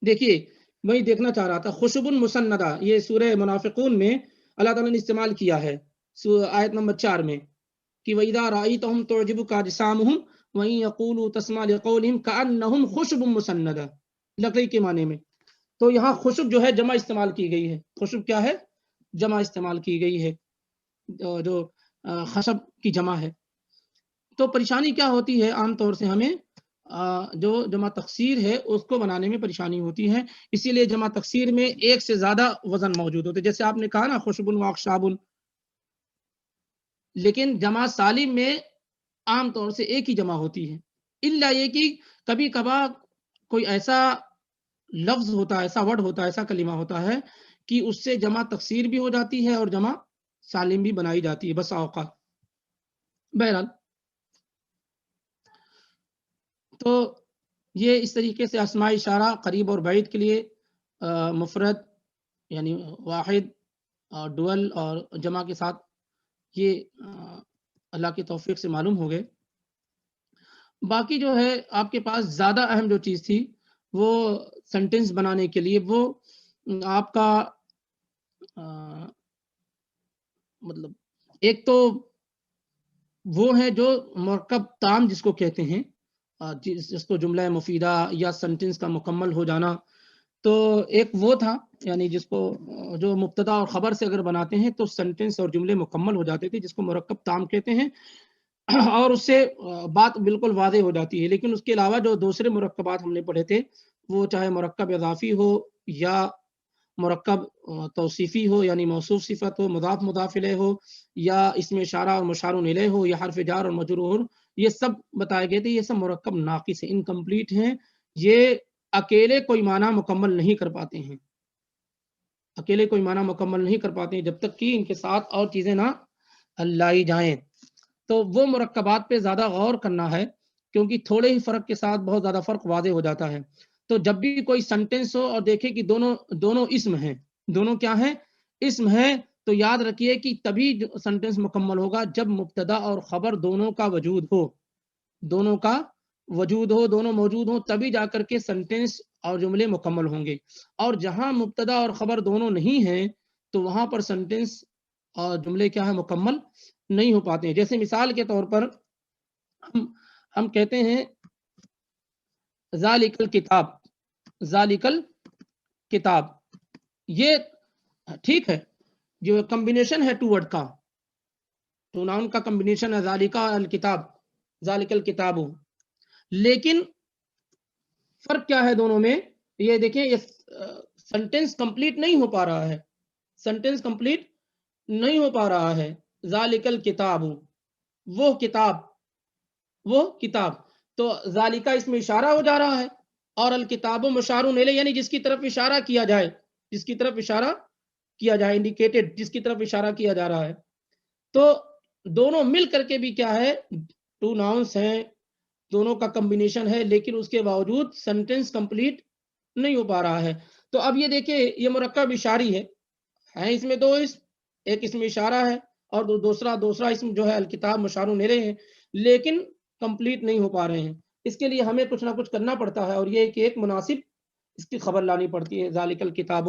دیکھیے وہی دیکھنا چاہ رہا تھا، خشب مسندہ، یہ سورہ منافقون میں اللہ تعالیٰ نے استعمال کیا ہے آیت نمبر 4 میں کہ وَإِذَا رَأَيْتَهُمْ تُعْجِبُكَ أَجْسَامُهُمْ وَإِن يَقُولُوا تَسْمَعْ لِقَوْلِهِمْ كَأَنَّهُمْ خُشُبٌ مُّسَنَّدَةٌ، لکڑی کے معنی میں. تو یہاں خشب جو ہے جمع استعمال کی گئی ہے. خشب کیا ہے؟ جمع استعمال کی گئی ہے، جو خشب کی جمع ہے. تو پریشانی کیا ہوتی ہے، عام طور سے ہمیں جو جمع تکسیر ہے اس کو بنانے میں پریشانی ہوتی ہے، اسی لیے جمع تکسیر میں ایک سے زیادہ وزن موجود ہوتے، جیسے آپ نے کہا نا خشب و اخشاب. لیکن جمع سالم میں عام طور سے ایک ہی جمع ہوتی ہے، الا یہ کہ کبھی کبھار کوئی ایسا لفظ ہوتا ہے، ایسا ورڈ ہوتا ہے، ایسا کلمہ ہوتا ہے کہ اس سے جمع تکسیر بھی ہو جاتی ہے اور جمع سالم بھی بنائی جاتی ہے بس اوقات. بہرحال تو یہ اس طریقے سے اسماء اشارہ قریب اور بعید کے لیے مفرد یعنی واحد اور ڈول اور جمع کے ساتھ یہ اللہ کی توفیق سے معلوم ہو گئے. باقی جو ہے آپ کے پاس زیادہ اہم جو چیز تھی وہ سینٹنس بنانے کے لیے وہ آپ کا مطلب ایک تو وہ ہے جو مرکب تام جس کو کہتے ہیں، جس کو جملہ مفیدہ یا سینٹنس کا مکمل ہو جانا. تو ایک وہ تھا یعنی جس کو جو مبتدا اور خبر سے اگر بناتے ہیں تو سینٹنس اور جملے مکمل ہو جاتے تھے، جس کو مرکب تام کہتے ہیں، اور اس سے بات بالکل واضح ہو جاتی ہے. لیکن اس کے علاوہ جو دوسرے مرکبات ہم نے پڑھے تھے، وہ چاہے مرکب اضافی ہو یا مرکب توصیفی ہو یعنی موصوف صفت ہو، مضاف مضاف الیہ ہو، یا اسم اشارہ اور مشار الیہ ہو، یا حرف جار اور مجرور، یہ سب بتائے گئے تھے. یہ سب مرکب ناقص ہیں، انکمپلیٹ ہیں. یہ اکیلے کوئی معنی مکمل نہیں کر پاتے ہیں، اکیلے کوئی معنی مکمل نہیں کر پاتے ہیں جب تک کہ ان کے ساتھ اور چیزیں نہ لائی جائیں. تو وہ مرکبات پہ زیادہ غور کرنا ہے، کیونکہ تھوڑے ہی فرق کے ساتھ بہت زیادہ فرق واضح ہو جاتا ہے. تو جب بھی کوئی سینٹنس ہو اور دیکھیں کہ دونوں اسم ہیں، دونوں کیا ہیں، اسم ہیں، تو یاد رکھیے کہ تبھی سینٹنس مکمل ہوگا جب مبتدا اور خبر دونوں کا وجود ہو، دونوں کا وجود ہو، دونوں موجود ہوں، تبھی جا کر کے سینٹنس اور جملے مکمل ہوں گے. اور جہاں مبتدا اور خبر دونوں نہیں ہیں تو وہاں پر سینٹنس اور جملے کیا ہے، مکمل نہیں ہو پاتے ہیں. جیسے مثال کے طور پر ہم کہتے ہیں ذالک الکتاب، ذالک الکتاب، یہ ٹھیک ہے، جو کمبینیشن ہے ٹو ورڈ کا، ٹو ناؤن کا کمبینیشن ہے ذالک الکتاب، ذالک الکتاب. لیکن فرق کیا ہے دونوں میں، یہ دیکھیں یہ سینٹنس کمپلیٹ نہیں ہو پا رہا ہے، سینٹنس کمپلیٹ نہیں ہو پا رہا ہے. ذالک الکتاب، وہ کتاب، وہ کتاب، تو ذالکہ اس میں اشارہ ہو جا رہا ہے، اور الکتاب مشار الیہ یعنی جس کی طرف اشارہ کیا جائے، جس کی طرف اشارہ کیا جائے، انڈیکیٹڈ، جس کی طرف اشارہ کیا جا رہا ہے. تو دونوں مل کر کے بھی کیا ہے، ٹو ناؤنس ہیں، دونوں کا کمبینیشن ہے، لیکن اس کے باوجود سینٹنس کمپلیٹ نہیں ہو پا رہا ہے. تو اب یہ دیکھیں یہ مرکب اشاری ہے اس میں دو اسم، ایک اسم اشارہ ہے اور دوسرا اسم جو ہے الکتاب مشار الیہ ہے، لیکن کمپلیٹ نہیں ہو پا رہے ہیں. اس کے لیے ہمیں کچھ نہ کچھ کرنا پڑتا ہے، اور یہ کہ ایک مناسب اس کی خبر لانی پڑتی ہے. ذالک الکتاب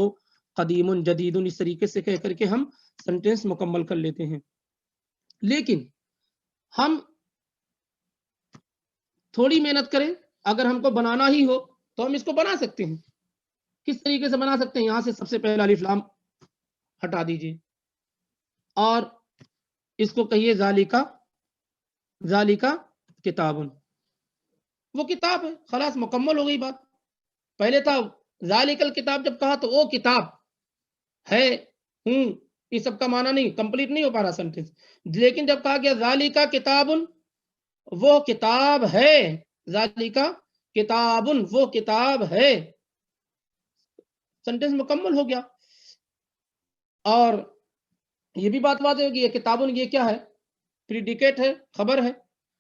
قدیم جدید، اس طریقے سے کہہ کر کے ہم سینٹنس مکمل کر لیتے ہیں. لیکن ہم تھوڑی محنت کریں، اگر ہم کو بنانا ہی ہو تو ہم اس کو بنا سکتے ہیں. کس طریقے سے بنا سکتے ہیں؟ یہاں سے سب سے پہلا الف لام ہٹا دیجیے اور اس کو کہیے ذالکہ، ذالکہ کتاب، وہ کتاب ہے، خلاص مکمل ہو گئی بات. پہلے تھا ذالک الکتاب، جب کہا تو وہ کتاب ہے، یہ سب کا معنی نہیں، کمپلیٹ نہیں ہو پا رہا سینٹینس. لیکن جب کہا گیا ذالک کتاب، وہ کتاب ہے، ذالک کتاب، وہ کتاب ہے، سینٹینس مکمل ہو گیا. اور یہ بھی بات واضح ہوگی، یہ کتابن یہ کیا ہے؟ پریڈیکیٹ ہے، خبر ہے،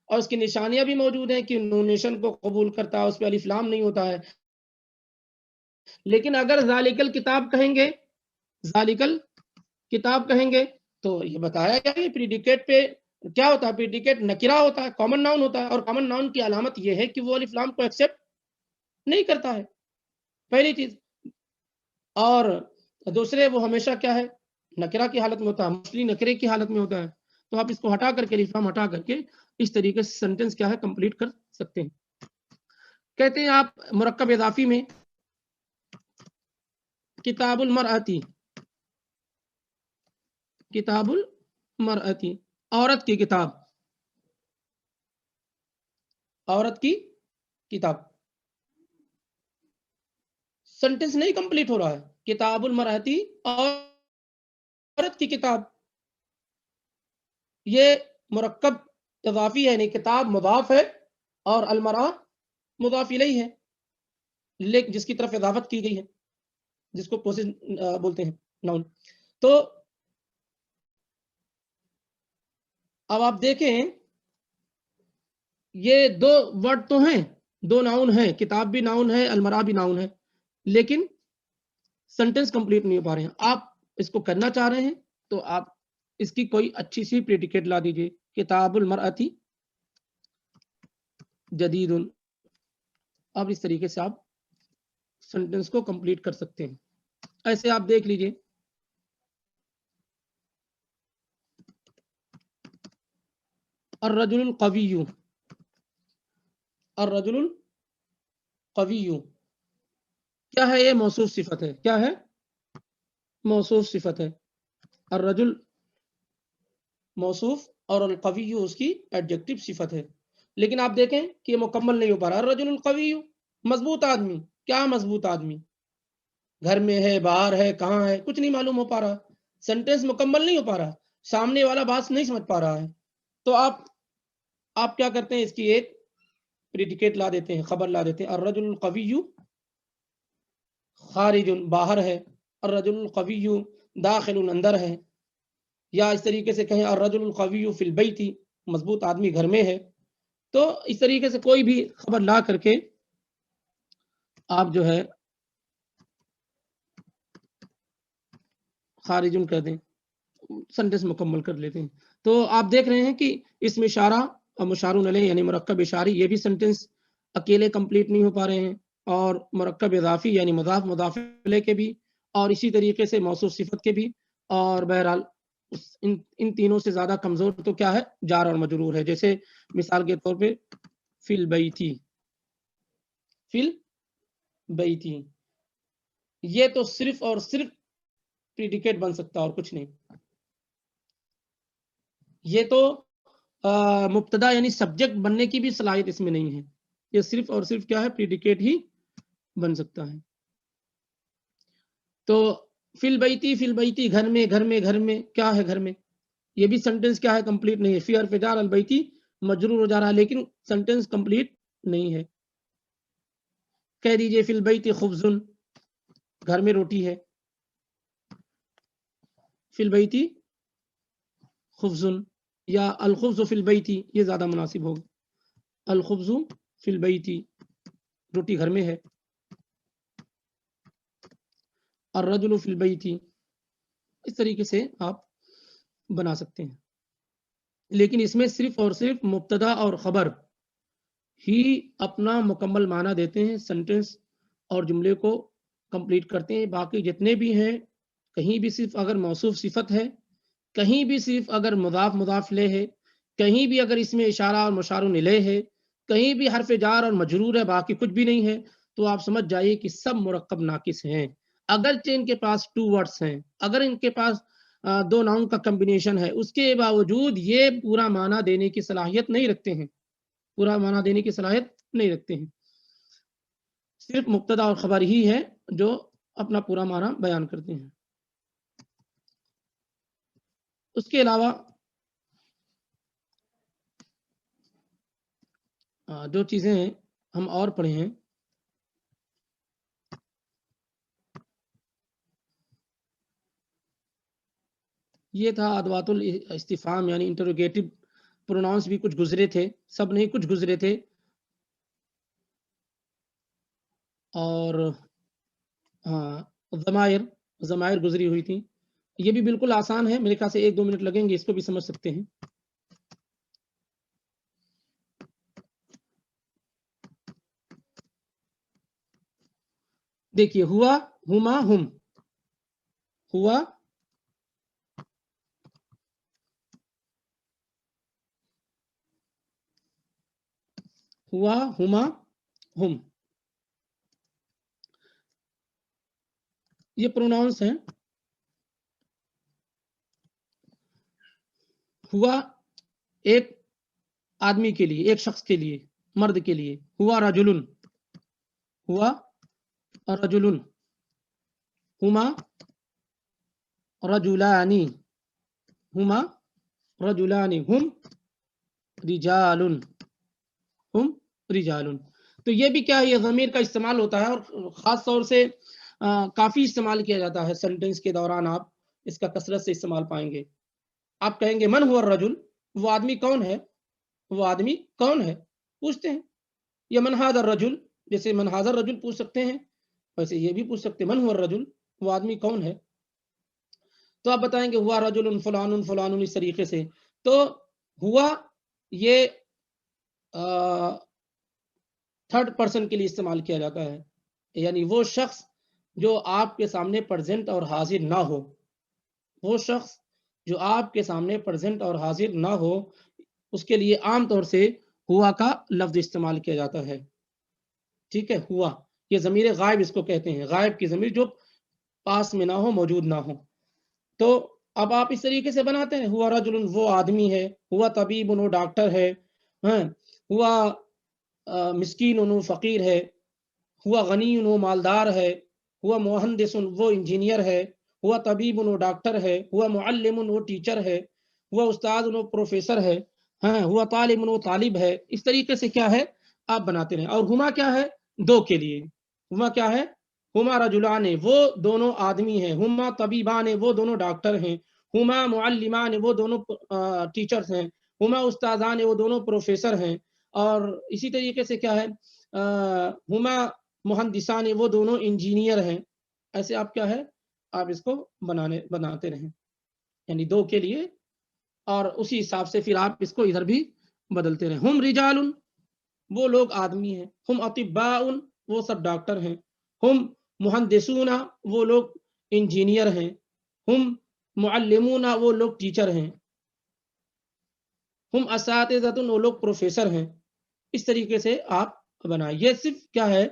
اور اس کی نشانیاں بھی موجود ہیں کہ نونیشن کو قبول کرتا ہے، اس پہ الف لام نہیں ہوتا ہے. لیکن اگر ذالک الکتاب کہیں گے، ذالک الکتاب کہیں گے تو یہ بتایا گیا کہ پریڈیکیٹ پہ کیا ہوتا ہے؟ پریڈیکیٹ نکرہ ہوتا ہے، کامن ناؤن ہوتا ہے، اور کامن ناؤن کی علامت یہ ہے کہ وہ الف لام کو ایکسیپٹ نہیں کرتا ہے، پہلی چیز. اور دوسرے وہ ہمیشہ کیا ہے؟ نکرہ کی حالت میں ہوتا ہے، موسٹلی نکرے کی حالت میں ہوتا ہے. تو آپ اس کو ہٹا کر کے، الف لام ہٹا کر کے اس طریقے سے سینٹینس کیا ہے؟ کمپلیٹ کر سکتے ہیں. کہتے ہیں آپ مرکب اضافی میں کتاب المرأتی، کتاب المرأتی، عورت کی کتاب، عورت کی کتاب، سینٹینس نہیں کمپلیٹ ہو رہا ہے. کتاب المرأتی، عورت کی کتاب، یہ مرکب اضافی ہے، یعنی کتاب مضاف ہے اور المرأہ مضاف الیہ ہے، لیکن جس کی طرف اضافت کی گئی ہے، جس کو پوسیس بولتے ہیں، ناؤن. تو اب آپ دیکھیں یہ دو ورڈ تو ہیں، دو ناؤن ہیں، کتاب بھی ناؤن ہے، المرأہ بھی ناؤن ہے، لیکن سینٹینس کمپلیٹ نہیں ہو پا رہے ہیں. آپ اس کو کرنا چاہ رہے ہیں تو آپ اس کی کوئی اچھی سی پریڈیکیٹ لا دیجئے، کتاب المرأتی جدید. اب اس طریقے سے آپ سینٹینس کو کمپلیٹ کر سکتے ہیں. ایسے آپ دیکھ لیجئے، الرجل القوی، الرجل القوی کیا ہے؟ یہ موصوف صفت ہے. کیا ہے؟ موصوف صفت ہے. الرجل موصوف اور القوی اس کی ایڈجیکٹو صفت ہے. لیکن آپ دیکھیں کہ یہ مکمل نہیں ہو پا رہا. الرجل القوی، مضبوط آدمی. کیا مضبوط آدمی؟ گھر میں ہے، باہر ہے، کہاں ہے، کچھ نہیں معلوم ہو پا رہا. سینٹینس مکمل نہیں ہو پا رہا، سامنے والا بات نہیں سمجھ پا رہا ہے. تو آپ کیا کرتے ہیں؟ اس کی ایک پریڈیکیٹ لا دیتے ہیں، خبر لا دیتے ہیں. الرجل القوی خارج، باہر ہے. الرجل القوی داخل، اندر ہے. یا اس طریقے سے کہیں الرجل القوی فی البیت، مضبوط آدمی گھر میں ہے. تو اس طریقے سے کوئی بھی خبر لا کر کے آپ جو ہے خارجن کر دیں، سینٹینس مکمل کر لیتے ہیں. تو آپ دیکھ رہے ہیں کہ اس میں اشارہ اور مشارون علیہ یعنی مرکب اشاری، یہ بھی سینٹینس اکیلے کمپلیٹ نہیں ہو پا رہے ہیں. اور مرکب اضافی یعنی مضاف مضاف الیہ کے بھی، اور اسی طریقے سے موصوف صفت کے بھی. اور بہرحال ان تینوں سے زیادہ کمزور تو کیا ہے؟ جار اور مجرور ہے. جیسے مثال کے طور پہ فی البیتی، فی البیتی، یہ تو صرف اور صرف پریڈیکیٹ بن سکتا اور کچھ نہیں. یہ تو مبتدا یعنی سبجیکٹ بننے کی بھی صلاحیت اس میں نہیں ہے. یہ صرف اور صرف کیا ہے؟ پریڈیکیٹ ہی بن سکتا ہے. تو فی البیتی، فی البیتی گھر میں، گھر میں، گھر میں کیا ہے؟ گھر میں. یہ بھی سینٹینس کیا ہے؟ کمپلیٹ نہیں ہے. فی حرف جار، البیتی مجرور ہو جا رہا ہے، لیکن سینٹینس کمپلیٹ نہیں ہے. کہہ دیجئے فی البیت خبز، گھر میں روٹی ہے. فی البیت خبز، یا الخبز فی البیت، یہ زیادہ مناسب ہوگا. الخبز فی البیت، روٹی گھر میں ہے. الرجل فی البیت، اس طریقے سے آپ بنا سکتے ہیں. لیکن اس میں صرف اور صرف مبتدا اور خبر ہی اپنا مکمل معنی دیتے ہیں، سینٹینس اور جملے کو کمپلیٹ کرتے ہیں. باقی جتنے بھی ہیں، کہیں بھی صرف اگر موصوف صفت ہے، کہیں بھی صرف اگر مضاف مضاف الیہ ہے، کہیں بھی اگر اس میں اشارہ اور مشار الیہ ہے، کہیں بھی حرف جار اور مجرور ہے، باقی کچھ بھی نہیں ہے، تو آپ سمجھ جائیے کہ سب مرکب ناقص ہیں. اگرچہ ان کے پاس 2 ورڈز ہیں، اگر ان کے پاس 2 ناؤن کا کمبینیشن ہے، اس کے باوجود یہ پورا معنی دینے کی صلاحیت نہیں رکھتے ہیں، پورا معنی دینے کی صلاحیت نہیں رکھتے ہیں. صرف مبتدا اور خبر ہی ہے جو اپنا پورا معنی بیان کرتے ہیں. اس کے علاوہ جو چیزیں ہم اور پڑھے ہیں، یہ تھا ادوات الاستفہام یعنی انٹروگیٹو پروناؤنس بھی کچھ گزرے تھے، سب نہیں کچھ گزرے تھے. اور ضمائر گزری ہوئی تھی. یہ بھی بالکل آسان ہے، میرے خیال سے 1-2 منٹ لگیں گے، اس کو بھی سمجھ سکتے ہیں. دیکھیے ہوا، ہما، ہم. ہوا ہوا، ہما، ہم، یہ پروناؤنس ہیں. ہوا ایک آدمی کے لیے، ایک شخص کے لیے، مرد کے لیے. ہوا رجلن، ہوا رجلن. ہما رجلانی، ہما رجلانی. ہم رجال، ہم رجال. تو یہ بھی کیا ہے، یہ ضمیر کا استعمال ہوتا ہے اور خاص طور سے کافی استعمال کیا جاتا ہے سینٹنس کے دوران. آپ اس کا کثرت سے استعمال پائیں گے. آپ کہیں گے من ہوا الرجل، وہ آدمی کون ہے، وہ آدمی کون ہے پوچھتے ہیں. یا من ھذا الرجل، جیسے من ھذا الرجل پوچھ سکتے ہیں، ویسے یہ بھی پوچھ سکتے ہیں من ہوا الرجل، وہ آدمی کون ہے. تو آپ بتائیں گے ہوا رجل فلان فلان، اس طریقے سے. تو ہوا یہ تھرڈ پرسن کے لیے استعمال کیا جاتا ہے، یعنی وہ شخص جو آپ کے سامنے پریزنٹ اور حاضر نہ ہو. وہ شخص جو آپ کے سامنے پریزنٹ اور حاضر نہ ہو، اس کے لیے عام طور سے ہوا کا لفظ استعمال کیا جاتا ہے. ٹھیک ہے، ہوا یہ ضمیر غائب اس کو کہتے ہیں، غائب کی ضمیر جو پاس میں نہ ہو، موجود نہ ہو. تو اب آپ اس طریقے سے بناتے ہیں ہوا رجل، وہ آدمی ہے. ہوا طبیب، وہ ڈاکٹر ہے. ہوا مسکین، وہ فقیر ہے. ہوا غنی، وہ مالدار ہے. ہوا مہندس، وہ انجینئر ہے. ہوا طبیب، وہ ڈاکٹر ہے. ہوا معلم، وہ ٹیچر ہے. ہوا استاد، وہ پروفیسر ہے. ہوا طالب، وہ طالب ہے. اس طریقے سے کیا ہے آپ بناتے رہیں. اور ہما کیا ہے، دو کے لیے. ہما کیا ہے، ہما رجلان، وہ دونوں آدمی ہیں. ہما طبیبان، وہ دونوں ڈاکٹر ہیں. ہما معلمان، وہ دونوں ٹیچرز ہیں. ہما استادان، وہ دونوں پروفیسر ہیں. اور اسی طریقے سے کیا ہے، ہما مہندسان، وہ دونوں انجینئر ہیں. ایسے آپ کیا ہے، آپ اس کو بناتے رہیں، یعنی دو کے لیے. اور اسی حساب سے پھر آپ اس کو ادھر بھی بدلتے رہیں. ہم رجال، وہ لوگ آدمی ہیں. ہم اطباء، وہ سب ڈاکٹر ہیں. ہم مہندسون، وہ لوگ انجینئر ہیں. ہم معلمون، وہ لوگ ٹیچر ہیں. ہم اساتذۃ، وہ لوگ پروفیسر ہیں. اس طریقے سے آپ بنائیں. یہ صرف کیا ہے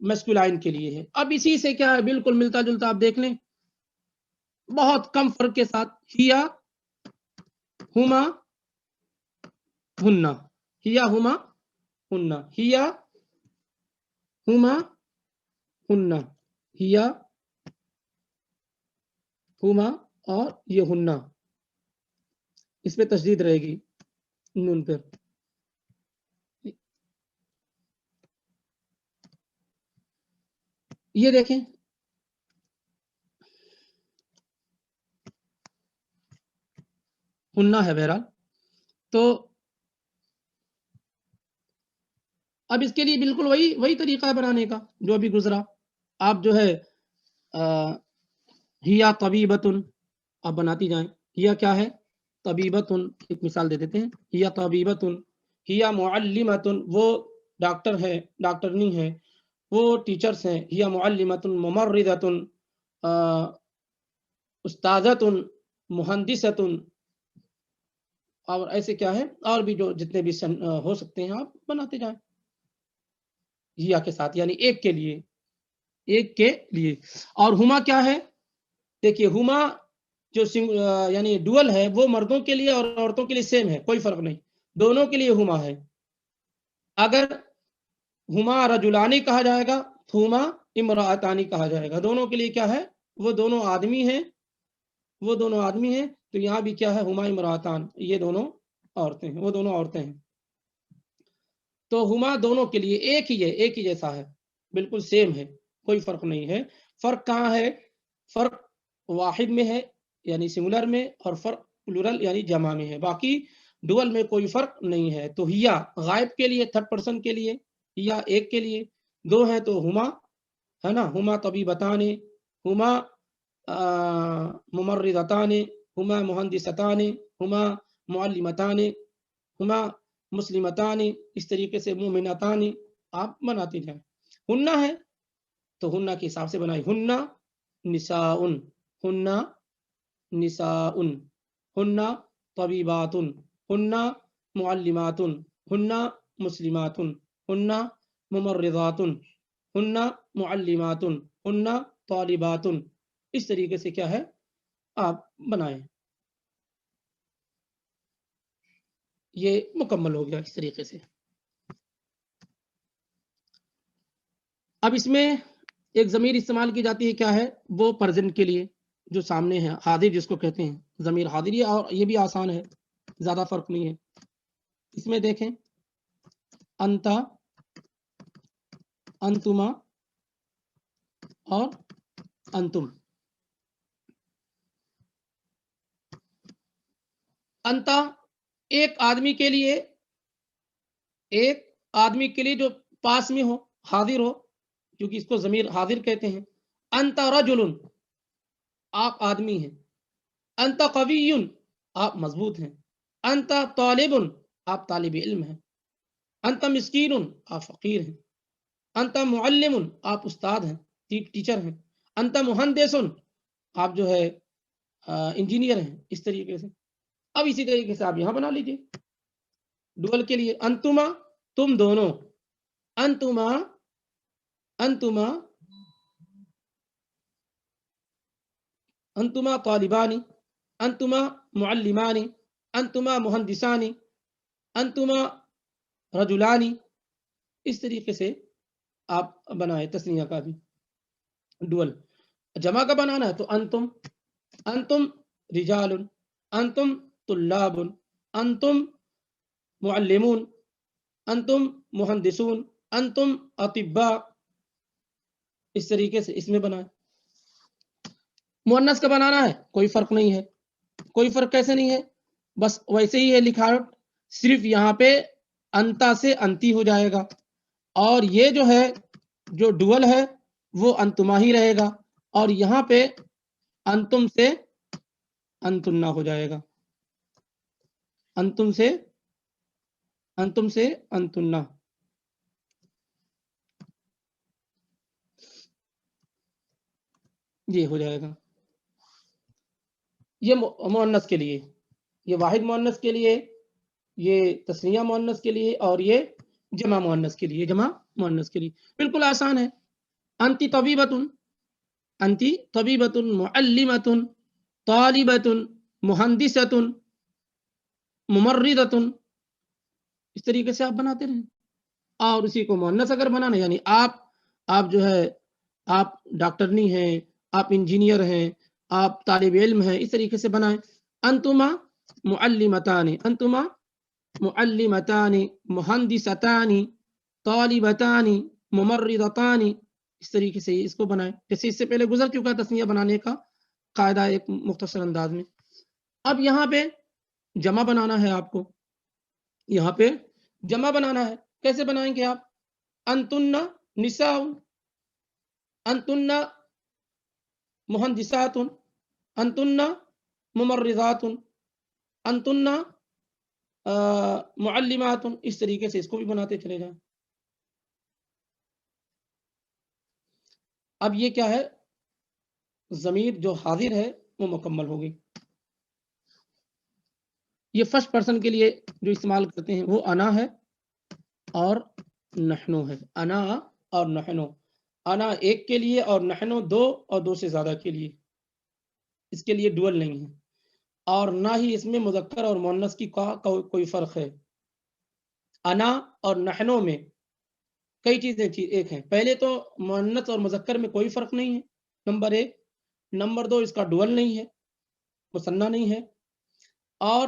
میسکولائن کے لیے ہے. اب اسی سے کیا ہے بالکل ملتا جلتا آپ دیکھ لیں، بہت کم فرق کے ساتھ. ہیا ہما ہننا، ہیا ہما ہننا، ہیا ہما ہننا، ہیا ہما، اور یہ ہننا، اس پہ تشدید رہے گی نون پر. یہ دیکھیں ہننا ہے بہرحال. تو اب اس کے لیے بالکل وہی طریقہ ہے بنانے کا جو ابھی گزرا. آپ جو ہے ہیا طبیبتن آپ بناتی جائیں. ہیا کیا ہے، طبیبتن. ایک مثال دے دیتے ہیں. ہیا طبیبتن. ہیا معلمتن، وہ ڈاکٹر ہے، ڈاکٹرنی ہے، وہ ٹیچرز ہیں. ہیا معلمتن ممرضتن، استاذتن مہندستن. اور ایسے کیا ہے اور بھی جو جتنے بھی ہو سکتے ہیں آپ بناتے جائیں ہیا کے ساتھ، یعنی ایک کے لیے، ایک کے لیے. اور ہما کیا ہے، دیکھیے ہما جو یعنی ڈوئل ہے وہ مردوں کے لیے اور عورتوں کے لیے سیم ہے، کوئی فرق نہیں، دونوں کے لیے ہما ہے. اگر ہما رجلانی کہا جائے گا، ہما امرأتانی کہا جائے گا. دونوں کے لیے کیا ہے؟ وہ دونوں آدمی ہیں، وہ دونوں آدمی ہیں. تو یہاں بھی کیا ہے؟ ہما امرأتان، یہ دونوں عورتیں ہیں، وہ دونوں عورتیں ہیں. تو ہما دونوں کے لیے ایک ہی ہے، ایک ہی جیسا ہے، بالکل سیم ہے، کوئی فرق نہیں ہے. فرق کہاں ہے؟ فرق واحد میں ہے یعنی سنگولر میں، اور فرق پلورل یعنی جمع میں ہے. باقی ڈوئل میں کوئی فرق نہیں ہے. تو ہیا غائب کے لیے، تھرڈ پرسن کے لیے، یا ایک کے لیے. دو ہیں تو ہما ہے نا، ہما طبیبتان، ہما ممرضتان، ہما مہندستان، ہما معلمتان، ہما مسلمتان. اس طریقے سے مومنتان آپ بناتے جائیں. ہنہ ہے تو ہنہ کے حساب سے بنائی، ہنہ نساء، ہنہ نساء، ہنہ طبیبات، ہنہ معلمات، ہنہ مسلمات، ہنہ ممرضات، ہنہ معلمات، ہنہ طالبات. اس طریقے سے کیا ہے آپ بنائیں. یہ مکمل ہو گیا اس طریقے سے. اب اس میں ایک ضمیر استعمال کی جاتی ہے، کیا ہے وہ؟ پرزنٹ کے لیے، جو سامنے ہے، حاضر جس کو کہتے ہیں، ضمیر حاضر. یہ بھی آسان ہے، زیادہ فرق نہیں ہے. اس میں دیکھیں انتا، انتما اور انتم. انتا ایک آدمی کے لیے، ایک آدمی کے لیے جو پاس میں ہو، حاضر ہو، کیونکہ اس کو ضمیر حاضر کہتے ہیں. انتا رجل، آپ آدمی ہیں. انتا قوی، آپ مضبوط ہیں. انتا طالب، آپ طالب علم ہیں. انتا مسکین، آپ فقیر ہیں. انتا معلم، آپ استاد ہیں، ٹیچر ہیں. انتا مہندس، آپ جو ہے انجینئر ہیں. اس طریقے سے. اب اسی طریقے سے آپ یہاں بنا لیجئے ڈوئل کے لیے. انتما، تم دونوں. انتما، انتما، انتما طالبانی، انتما معلمانی، انتما مہندسانی، انتما رجلانی. اس طریقے سے آپ بنائے. تسنیہ کا بھی ڈوئل. جمع کا بنانا ہے تو انتم، انتم رجال، انتم طلاب، انتم معلمون، انتم مہندسون، انتم اطباء. اس طریقے سے اس میں بنائیں. مؤنث کا بنانا ہے، کوئی فرق نہیں ہے. کوئی فرق کیسے نہیں ہے؟ بس ویسے ہی ہے لکھاوٹ، صرف یہاں پہ انتا سے انتی ہو جائے گا، اور یہ جو ہے جو ڈوئل ہے وہ انتما ہی رہے گا، اور یہاں پہ انتم سے انتنا ہو جائے گا. انتم سے انتنا. یہ ہو جائے گا. یہ مؤنث کے لیے، یہ واحد مؤنث کے لیے، یہ تسنیہ مؤنث کے لیے، اور یہ جمع مؤنث کے لیے، جمع مؤنث کے لیے. بالکل آسان ہے. انتی طبیبتن، انتی طبیبتن، معلمتن، طالبتن، مہندستن، ممرضتن. اس طریقے سے آپ بناتے رہیں. اور اسی کو مؤنث اگر بنانا، یعنی آپ جو ہے آپ ڈاکٹرنی ہیں، آپ انجینئر ہیں، آپ طالب علم ہیں. اس طریقے سے بنائیں. انتما معلمتان، انتما معلمتان، مہندستان، طالبتان، ممرضتان. اس طریقے سے اس کو بنائیں. جیسے اس سے پہلے گزر چکا تسنیہ بنانے کا قاعدہ ایک مختصر انداز میں. اب یہاں پہ جمع بنانا ہے آپ کو. یہاں پہ جمع بنانا ہے. کیسے بنائیں گے آپ؟ انتن نساء، انتن مہندسات، انتن ممرضات، انتن معلمات. اس طریقے سے اس کو بھی بناتے چلے جائیں. اب یہ کیا ہے؟ ضمیر جو حاضر ہے وہ مکمل ہوگی. یہ فرسٹ پرسن کے لیے جو استعمال کرتے ہیں وہ انا ہے اور نحنو ہے. انا اور نحنو. انا ایک کے لیے اور نحنو دو اور دو سے زیادہ کے لیے. اس کے لیے ڈوئل نہیں ہے، اور نہ ہی اس میں مذکر اور مؤنث کی کوئی فرق ہے. انا اور نحنو میں کئی چیزیں ایک ہیں. پہلے تو مؤنث اور مذکر میں کوئی فرق نہیں ہے، نمبر 1. نمبر 2 اس کا ڈوئل نہیں ہے، مثنیٰ نہیں ہے. اور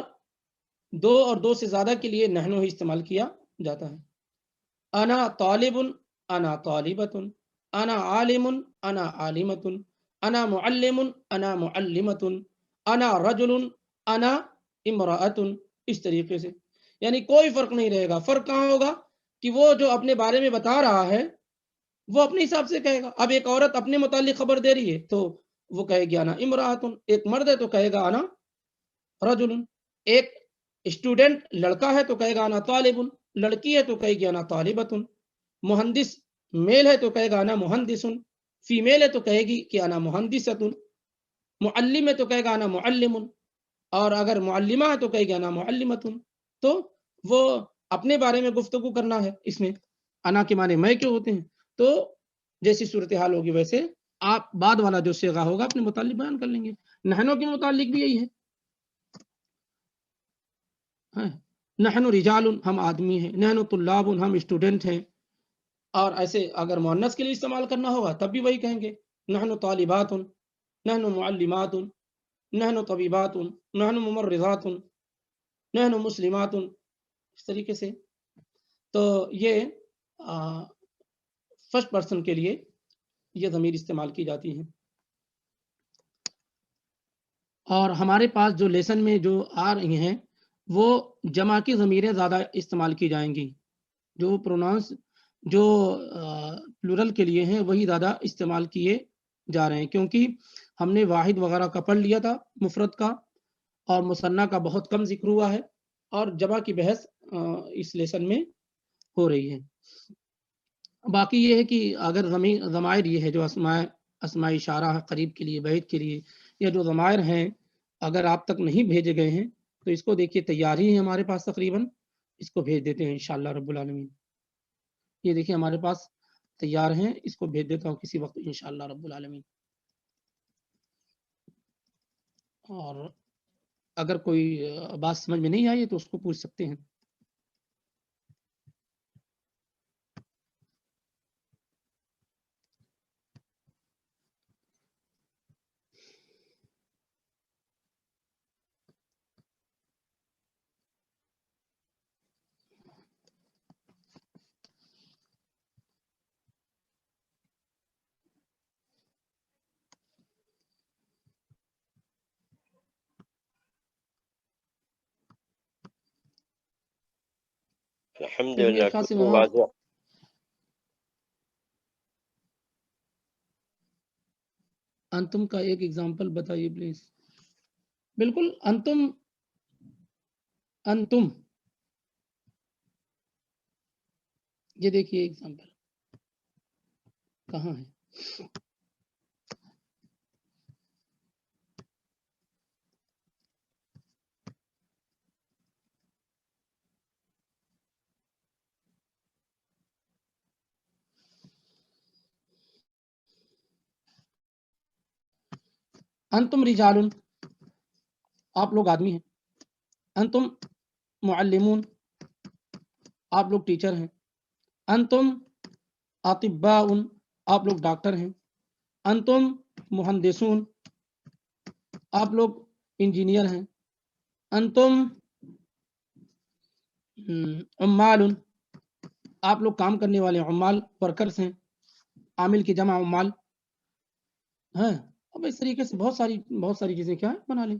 2 اور 2 سے زیادہ کے لیے نحن ہی استعمال کیا جاتا ہے. انا طالب، انا طالبۃ، انا عالم، انا عالمۃ، انا معلم، انا معلمۃ، انا رجل، انا امرأۃ. اس طریقے سے یعنی کوئی فرق نہیں رہے گا. فرق کہاں ہوگا کہ وہ جو اپنے بارے میں بتا رہا ہے وہ اپنے حساب سے کہے گا. اب ایک عورت اپنے متعلق خبر دے رہی ہے تو وہ کہے گی انا امرأۃ. ایک مرد ہے تو کہے گا انا رجل. ایک اسٹوڈنٹ لڑکا ہے تو کہے گا انا طالب، لڑکی ہے تو کہے گی انا طالبۃ. مہندس میل ہے تو کہے گا انا مہندس، فیمیل ہے تو کہے گی کہ انا مہندست. معلم ہے تو کہے گا انا معلم، اور اگر معلمہ ہے تو کہے گی انا معلمۃ. تو وہ اپنے بارے میں گفتگو کرنا ہے. اس میں انا کے معنی میں کیوں ہوتے ہیں. تو جیسی صورتحال ہوگی ویسے آپ بعد والا جو صیغہ ہوگا اپنے متعلق بیان کر لیں گے. نحنوں کے متعلق بھی یہی ہے. نحن رجال، ہم آدمی ہیں. نحن طلاب، ہم اسٹوڈنٹ ہیں. اور ایسے اگر مؤنث کے لیے استعمال کرنا ہوگا تب بھی وہی کہیں گے نحن طالبات، نحن معلمات، نحن طبیبات، نحن ممرضات، نحن مسلمات. اس طریقے سے. تو یہ فرسٹ پرسن کے لیے یہ ضمیر استعمال کی جاتی ہے. اور ہمارے پاس جو لیسن میں جو آ رہی ہیں وہ جمع کی ضمیریں زیادہ استعمال کی جائیں گی. جو پروناؤنس جو پلورل کے لیے ہیں وہی زیادہ استعمال کیے جا رہے ہیں، کیونکہ ہم نے واحد وغیرہ کا پڑھ لیا تھا مفرد کا، اور مثنیٰ کا بہت کم ذکر ہوا ہے، اور جمع کی بحث اس لیسن میں ہو رہی ہے. باقی یہ ہے کہ اگر ضمائر یہ ہے جو اسماء اشارہ ہے قریب کے لیے، بعید کے لیے، یا جو ضمائر ہیں اگر آپ تک نہیں بھیجے گئے ہیں تو اس کو دیکھیے تیار ہی ہے ہمارے پاس تقریباً. اس کو بھیج دیتے ہیں انشاءاللہ رب العالمین. یہ دیکھیے ہمارے پاس تیار ہیں، اس کو بھیج دیتا ہوں کسی وقت انشاءاللہ رب العالمین. اور اگر کوئی بات سمجھ میں نہیں آئی تو اس کو پوچھ سکتے ہیں. الحمد میرے للہ خیال سے بالکل وہاں واضح. انتم کا ایک ایگزامپل بتائیے پلیز. بالکل انتم یہ دیکھیے ایگزامپل کہاں ہے. انتم رجال، آپ لوگ آدمی ہیں. انتم معلمون، آپ لوگ ٹیچر ہیں. انتم اطباء، آپ لوگ ڈاکٹر ہیں. انتم مہندسون، آپ لوگ انجینئر ہیں. انتم عمال، آپ لوگ کام کرنے والے عمال ورکرز ہیں. عامل کی جمع عمال. ہاں اب اس طریقے سے بہت ساری چیزیں کیا ہے بنا لیں.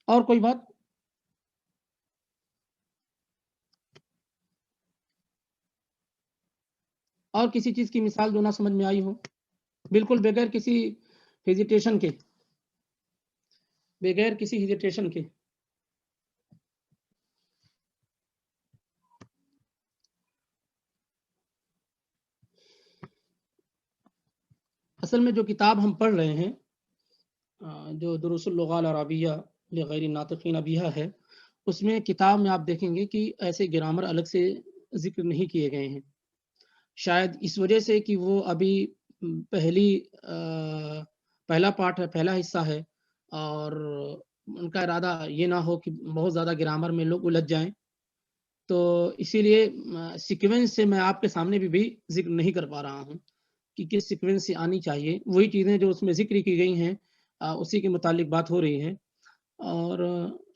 اور کوئی بات؟ اور کسی چیز کی مثال جو نہ سمجھ میں آئی ہو، بالکل بغیر کسی ہیزیٹیشن کے. اصل میں جو کتاب ہم پڑھ رہے ہیں جو دروس اللغة العربیہ لغیر الناطقین بہا ہے، اس میں کتاب میں آپ دیکھیں گے کہ ایسے گرامر الگ سے ذکر نہیں کیے گئے ہیں. شاید اس وجہ سے کہ وہ ابھی پہلا پارٹ ہے، پہلا حصہ ہے، اور ان کا ارادہ یہ نہ ہو کہ بہت زیادہ گرامر میں لوگ الجھ جائیں. تو اسی لیے سیکوینس سے میں آپ کے سامنے بھی ذکر نہیں کر پا رہا ہوں کہ کس سیکوینس سے آنی چاہیے. وہی چیزیں جو اس میں ذکر کی گئی ہیں اسی کے متعلق بات ہو رہی ہے. اور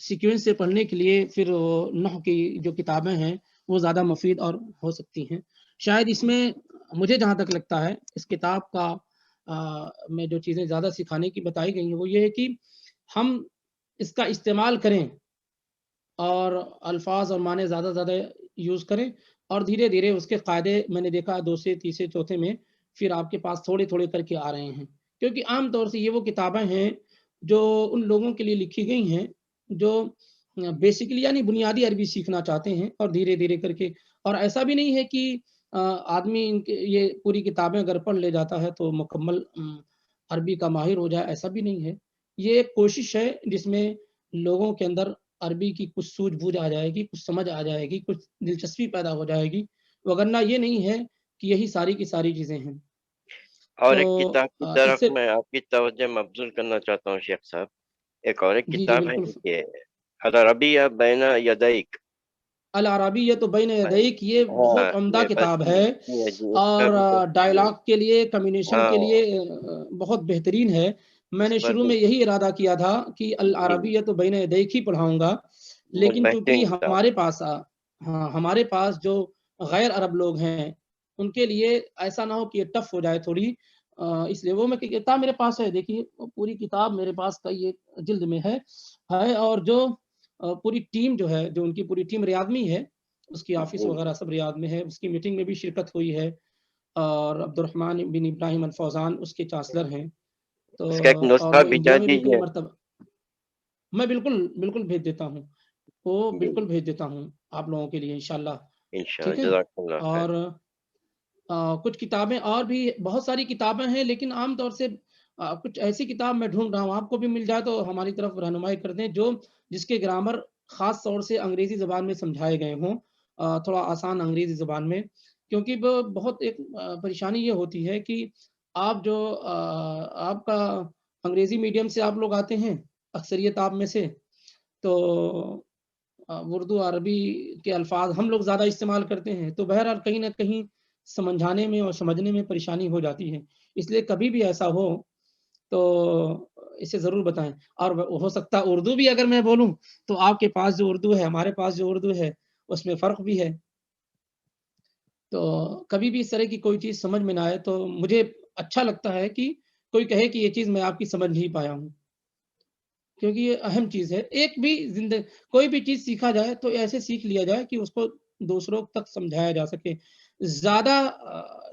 سیکوینس سے پڑھنے کے لیے پھر نحو کی جو کتابیں ہیں وہ زیادہ مفید اور ہو سکتی ہیں. شاید اس میں مجھے جہاں تک لگتا ہے اس کتاب کا میں جو چیزیں زیادہ سکھانے کی بتائی گئی ہیں وہ یہ ہے کہ ہم اس کا استعمال کریں اور الفاظ اور معنی زیادہ زیادہ یوز کریں، اور دھیرے دھیرے اس کے قاعدے میں نے دیکھا دوسرے تیسرے چوتھے میں پھر آپ کے پاس تھوڑے تھوڑے کر کے آ رہے ہیں. کیونکہ عام طور سے یہ وہ کتابیں ہیں جو ان لوگوں کے لیے لکھی گئی ہیں جو بیسیکلی یعنی بنیادی عربی سیکھنا چاہتے ہیں، اور دھیرے دھیرے کر کے. اور ایسا بھی نہیں ہے کہ آدمی یہ پوری کتابیں اگر پڑھ لے جاتا ہے تو مکمل عربی کا ماہر ہو جائے، ایسا بھی نہیں ہے. یہ ایک کوشش ہے جس میں لوگوں کے اندر عربی کی کچھ سوجھ بوجھ آ جائے گی، کچھ سمجھ آ جائے گی، کچھ دلچسپی پیدا ہو جائے گی، وگرنہ یہ نہیں ہے کہ یہی ساری کی ساری چیزیں ہیں. اور تو ایک کتاب کی اس طرف سے میں آپ کی توجہ مبذول کرنا چاہتا ہوں شیخ صاحب. ایک اور ایک جی کتاب ہے بالکل. یہ العربیہ بین یدیک. العربیہ تو بین یدیک، یہ ہاں بہت عمدہ یہ کتاب ہے جی اس کا اور بھی ڈائلاگ کے لیے، کمیونیکیشن کے ہاں لیے بہت بہترین ہے. میں اس نے پر شروع میں یہی ارادہ کیا تھا کہ جی العربیہ تو بین یدیک ہی پڑھاؤں گا، بہت لیکن بہترین چونکہ کتاب. ہمارے پاس جو غیر عرب لوگ ہیں ان کے لیے ایسا نہ ہو کہ یہ ٹف ہو جائے تھوڑی، اس لیے وہ میں کتاب میرے پاس ہے. دیکھیے پوری کتاب میرے پاس کئی ایک جلد میں ہے. اور جو پوری ٹیم جو ہے، جو ان کی پوری ٹیم ریاض میں ہی ہے، اس کی آفس جی وغیرہ سب ریاض میں ہے. اس کی میٹنگ میں بھی شرکت ہوئی ہے، اور عبد الرحمن بن ابراہیم الفوزان اس کے چانسلر ہیں. تو اس کا ایک اور نسخہ وہ بھیجا انڈیا میں بھی کئی دیجیے. مرتبہ، میں بالکل بھیج دیتا ہوں، وہ جی بالکل بھیج دیتا ہوں آپ لوگوں کے لیے انشاءاللہ. انشاءاللہ ٹھیک ہے. جزاک اللہ خیر. اور کچھ کتابیں اور بھی بہت ساری کتابیں ہیں، لیکن عام طور سے کچھ ایسی کتاب میں ڈھونڈ رہا ہوں، آپ کو بھی مل جائے تو ہماری طرف رہنمائی کر دیں، جس کے گرامر خاص طور سے انگریزی زبان میں سمجھائے گئے ہوں، تھوڑا آسان انگریزی زبان میں. کیونکہ بہت ایک پریشانی یہ ہوتی ہے کہ آپ کا انگریزی میڈیم سے آپ لوگ آتے ہیں، اکثریت آپ میں سے، تو اردو عربی کے الفاظ ہم لوگ زیادہ استعمال کرتے ہیں، تو بہرحال کہیں نہ کہیں سمجھانے میں اور سمجھنے میں پریشانی ہو جاتی ہے. اس لیے کبھی بھی ایسا ہو تو اسے ضرور بتائیں. اور ہو سکتا ہے اردو بھی اگر میں بولوں تو آپ کے پاس جو اردو ہے، ہمارے پاس جو اردو ہے، اس میں فرق بھی ہے. تو کبھی بھی اس طرح کی کوئی چیز سمجھ میں نہ آئے تو مجھے اچھا لگتا ہے کہ کوئی کہے کہ یہ چیز میں آپ کی سمجھ نہیں پایا ہوں، کیونکہ یہ اہم چیز ہے. ایک بھی کوئی بھی چیز سیکھا جائے تو ایسے سیکھ لیا جائے کہ اس کو دوسروں تک سمجھایا جا سکے. زیادہ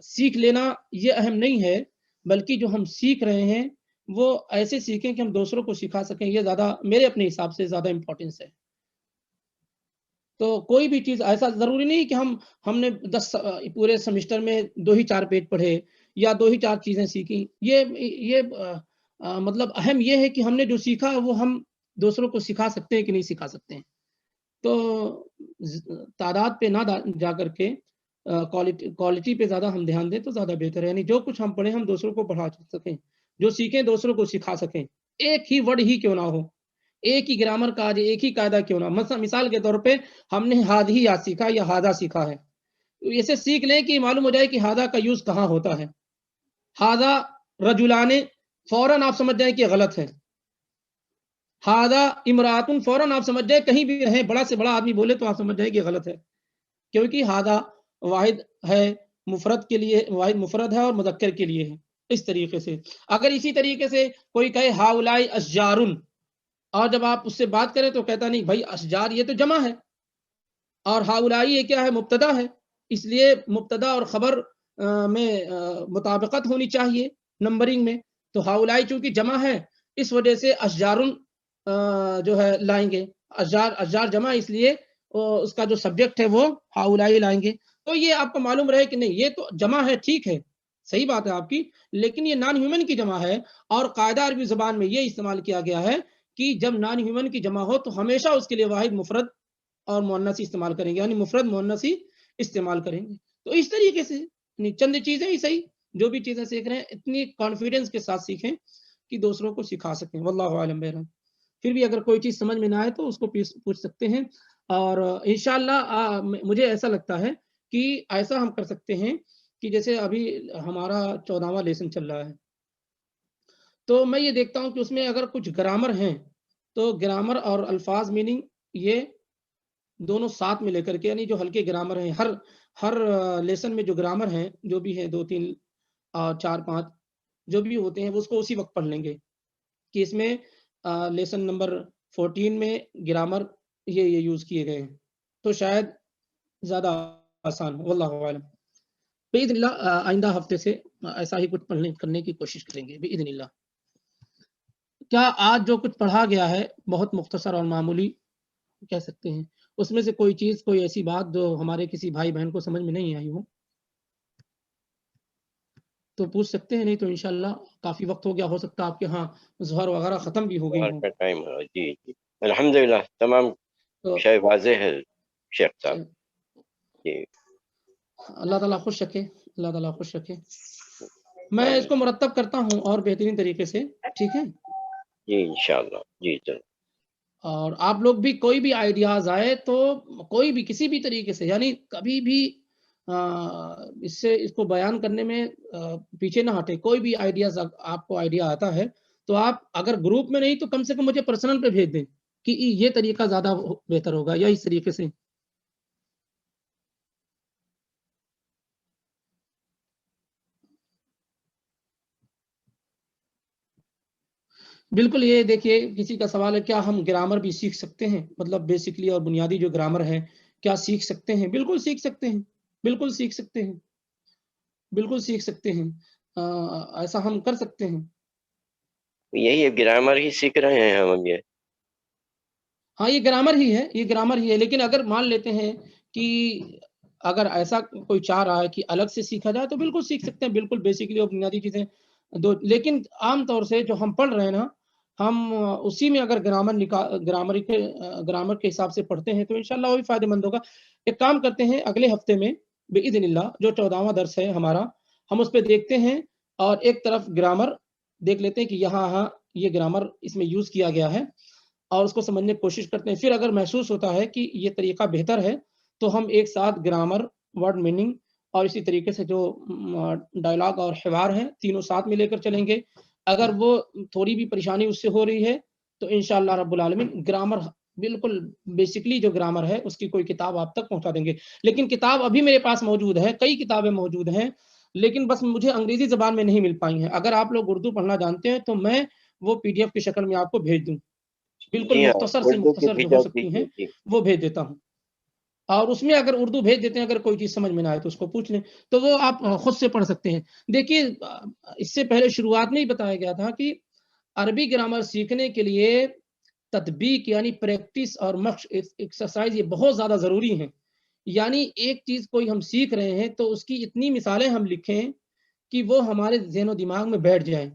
سیکھ لینا یہ اہم نہیں ہے، بلکہ جو ہم سیکھ رہے ہیں وہ ایسے سیکھیں کہ ہم دوسروں کو سکھا سکیں. یہ زیادہ میرے اپنے حساب سے زیادہ امپورٹنس ہے. تو کوئی بھی چیز ایسا ضروری نہیں کہ ہم نے پورے سمسٹر میں 2 ہی 4 پیج پڑھے یا 2 ہی 4 چیزیں سیکھی. یہ مطلب اہم یہ ہے کہ ہم نے جو سیکھا وہ ہم دوسروں کو سکھا سکتے ہیں کہ نہیں سکھا سکتے ہیں. تو تعداد پہ نہ جا کر کے کوالٹی پہ زیادہ ہم دھیان دیں تو زیادہ بہتر ہے. یعنی جو کچھ ہم پڑھیں ہم دوسروں کو پڑھا سکیں، جو سیکھیں دوسروں کو سکھا سکیں. ایک ہی ورڈ ہی کیوں نہ ہو، ایک ہی گرامر کا ایک ہی قاعدہ کیوں نہ. مثال کے طور پہ ہم نے ہاد ہی یاد سیکھا یا ہادہ سیکھا ہے، تو اسے سیکھ لیں کہ معلوم ہو جائے کہ ہادہ کا یوز کہاں ہوتا ہے. ہادہ رجلانے فوراً آپ سمجھ جائیں کہ غلط ہے. ہادہ امراتن فوراً آپ سمجھ جائیں، کہیں بھی رہیں بڑا سے بڑا آدمی بولے تو آپ سمجھ جائیں کہ غلط ہے، کیونکہ ہادہ واحد ہے، مفرد کے لیے واحد مفرد ہے اور مذکر کے لیے ہے. اس طریقے سے اگر اسی طریقے سے کوئی کہے ہاؤلائی اشجارن، اور جب آپ اس سے بات کریں تو کہتا نہیں بھائی اشجار یہ تو جمع ہے، اور ہاؤلائی یہ کیا ہے، مبتدا ہے. اس لیے مبتدا اور خبر میں مطابقت ہونی چاہیے نمبرنگ میں. تو ہاؤلائی چونکہ جمع ہے اس وجہ سے اشجارن جو ہے لائیں گے. اشجار جمع، اس لیے اس کا جو سبجیکٹ ہے وہ ہاؤلائی لائیں گے. تو یہ آپ کو معلوم رہے کہ نہیں یہ تو جمع ہے، ٹھیک ہے، صحیح بات ہے آپ کی، لیکن یہ نان ہیومن کی جمع ہے. اور قاعدہ عربی زبان میں یہ استعمال کیا گیا ہے کہ جب نان ہیومن کی جمع ہو تو ہمیشہ اس کے لیے واحد مفرد اور مؤنث استعمال کریں گے، یعنی مفرد مؤنث استعمال کریں گے. تو اس طریقے سے چند چیزیں ہی صحیح، جو بھی چیزیں سیکھ رہے ہیں اتنی کانفیڈنس کے ساتھ سیکھیں کہ دوسروں کو سکھا سکیں. واللہ عالم. بہرحال پھر بھی اگر کوئی چیز سمجھ میں نہ آئے تو اس کو پوچھ سکتے ہیں. اور انشاءاللہ مجھے ایسا لگتا ہے کہ ایسا ہم کر سکتے ہیں کہ جیسے ابھی ہمارا 14واں لیسن چل رہا ہے، تو میں یہ دیکھتا ہوں کہ اس میں اگر کچھ گرامر ہیں تو گرامر اور الفاظ میننگ یہ دونوں ساتھ میں لے کر کے، یعنی جو ہلکے گرامر ہیں، ہر لیسن میں جو گرامر ہیں، جو بھی ہیں 2 3 4 5 جو بھی ہوتے ہیں، وہ اس کو اسی وقت پڑھ لیں گے کہ اس میں لیسن نمبر 14 میں گرامر یہ یوز کیے گئے ہیں، تو شاید زیادہ آسان ہو، واللہ اعلم۔ باذن اللہ آئندہ ہفتے سے ایسا ہی کچھ کرنے کی کوشش کریں گے باذن اللہ۔ کیا آج جو کچھ پڑھا گیا ہے بہت مختصر اور معمولی کہہ سکتے ہیں، اس میں سے کوئی چیز، کوئی ایسی بات جو ہمارے کسی بھائی بہن کو سمجھ میں نہیں آئی ہو تو پوچھ سکتے ہیں، نہیں تو انشاءاللہ کافی وقت ہو گیا، ہو سکتا ہے آپ کے ہاں ظہر وغیرہ ختم بھی ہو گئی ظہر ہوں، کا ٹائم ہے، جی جی الحمدللہ تمام تو شے واضح ہے شیخ صاحب جی۔ اللہ تعالیٰ خوش رکھے، اللہ تعالیٰ خوش رکھے۔ میں اس آمین کو مرتب کرتا ہوں اور بہترین طریقے سے، ٹھیک ہے؟ جی انشاءاللہ جی ضرور۔ اور آپ لوگ بھی کوئی بھی آئیڈیاز آئے تو کوئی بھی کسی بھی طریقے سے، یعنی کبھی بھی اس کو بیان کرنے میں پیچھے نہ ہٹے، کوئی بھی آئیڈیاز آپ کو آئیڈیا آتا ہے تو آپ اگر گروپ میں نہیں تو کم سے کم مجھے پرسنل پہ بھیج دیں کہ یہ طریقہ زیادہ بہتر ہوگا یا اس طریقے سے۔ بالکل، یہ دیکھیے کسی کا سوال ہے کیا ہم گرامر بھی سیکھ سکتے ہیں، مطلب بیسکلی اور بنیادی جو گرامر ہے کیا سیکھ سکتے ہیں؟ بالکل سیکھ سکتے ہیں، بالکل سیکھ سکتے ہیں، بالکل سیکھ سکتے ہیں، ایسا ہم کر سکتے ہیں۔ یہی ہے گرامر ہی سیکھ رہے ہیں ہم یہ۔ ہاں یہ گرامر ہی ہے، یہ گرامر ہی ہے، لیکن اگر مان لیتے ہیں کہ اگر ایسا کوئی چاہ رہا ہے کہ الگ سے سیکھا جائے تو بالکل سیکھ سکتے ہیں، بالکل بیسکلی اور بنیادی چیزیں لیکن عام طور سے جو ہم پڑھ رہے ہیں نا، ہم اسی میں اگر گرامر کے حساب سے پڑھتے ہیں تو انشاءاللہ وہ بھی فائدہ مند ہوگا۔ ایک کام کرتے ہیں، اگلے ہفتے میں باذن اللہ جو 14واں درس ہے ہمارا، ہم اس پہ دیکھتے ہیں اور ایک طرف گرامر دیکھ لیتے ہیں کہ یہاں یہ گرامر اس میں یوز کیا گیا ہے اور اس کو سمجھنے کی کوشش کرتے ہیں۔ پھر اگر محسوس ہوتا ہے کہ یہ طریقہ بہتر ہے تو ہم ایک ساتھ گرامر، ورڈ میننگ اور اسی طریقے سے جو ڈائلاگ اور حوار ہیں تینوں ساتھ میں لے کر چلیں گے۔ اگر وہ تھوڑی بھی پریشانی اس سے ہو رہی ہے تو انشاءاللہ رب العالمین گرامر بالکل بیسکلی جو گرامر ہے اس کی کوئی کتاب آپ تک پہنچا دیں گے۔ لیکن کتاب ابھی میرے پاس موجود ہے، کئی کتابیں موجود ہیں، لیکن بس مجھے انگریزی زبان میں نہیں مل پائی ہیں۔ اگر آپ لوگ اردو پڑھنا جانتے ہیں تو میں وہ PDF کی شکل میں آپ کو بھیج دوں، بالکل جی ہاں مختصر سے اردو کی مختصر جو بھیجا ہو سکتی ہیں دیجیے جی۔ وہ بھیج دیتا ہوں، اور اس میں اگر اردو بھیج دیتے ہیں، اگر کوئی چیز سمجھ میں نہ آئے تو اس کو پوچھ لیں، تو وہ آپ خود سے پڑھ سکتے ہیں۔ دیکھیے اس سے پہلے شروعات میں ہی بتایا گیا تھا کہ عربی گرامر سیکھنے کے لیے تطبیق یعنی پریکٹس اور مشق ایکسرسائز یہ بہت زیادہ ضروری ہیں۔ یعنی ایک چیز کوئی ہم سیکھ رہے ہیں تو اس کی اتنی مثالیں ہم لکھیں کہ وہ ہمارے ذہن و دماغ میں بیٹھ جائیں،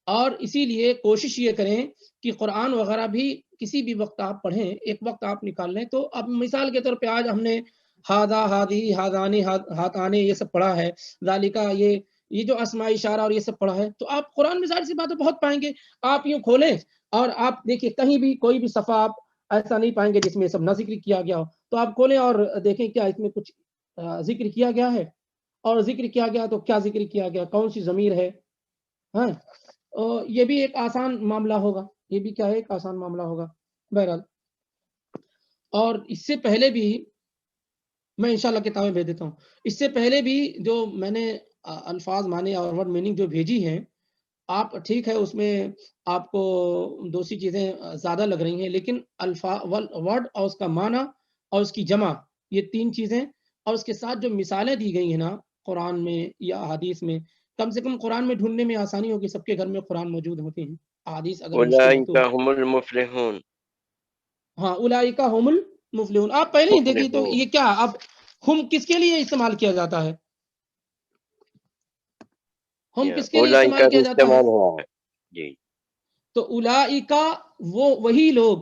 اور اسی لیے کوشش یہ کریں کہ قرآن وغیرہ بھی کسی بھی وقت آپ پڑھیں، ایک وقت آپ نکال لیں۔ تو اب مثال کے طور پہ آج ہم نے ہاذا، ہادی، ہاذانی، ہاتانے یہ سب پڑھا ہے، ذالکا یہ جو اسماء اشارہ اور یہ سب پڑھا ہے، تو آپ قرآن میں ظاہر سی باتیں بہت پائیں گے۔ آپ یوں کھولیں اور آپ دیکھیں کہیں بھی کوئی بھی صفحہ آپ ایسا نہیں پائیں گے جس میں یہ سب نہ ذکر کیا گیا ہو، تو آپ کھولیں اور دیکھیں کیا اس میں کچھ ذکر کیا گیا ہے، اور ذکر کیا گیا تو کیا ذکر کیا گیا، کون سی ضمیر ہے۔ ہاں یہ بھی ایک آسان معاملہ ہوگا، یہ بھی کیا ہے ایک آسان معاملہ ہوگا بہرحال۔ اور اس سے پہلے بھی میں انشاءاللہ کتابیں بھیج دیتا ہوں، اس سے پہلے بھی جو میں نے الفاظ معنی اور ورڈ میننگ جو بھیجی ہیں، آپ ٹھیک ہے اس میں آپ کو دوسری چیزیں زیادہ لگ رہی ہیں، لیکن ورڈ اور اس کا معنی اور اس کی جمع، یہ 3 چیزیں، اور اس کے ساتھ جو مثالیں دی گئی ہیں نا قرآن میں یا حدیث میں، کم سے کم قرآن میں ڈھونڈنے میں آسانی ہوگی، سب کے گھر میں قرآن موجود ہوتے ہیں، حدیث اگر مشکل ہے اولئک تو۔ هم المفلحون۔ ہاں اولئک هم المفلحون، آپ پہلے ہی دیکھیے تو مفلحون یہ کیا، اب ہم کس کے لیے استعمال کیا جاتا ہے، ہم کس کے لیے اولئک استعمال بھی کیا جاتا ہے؟ استعمال ہوا ہے جی۔ تو اولئک وہی لوگ،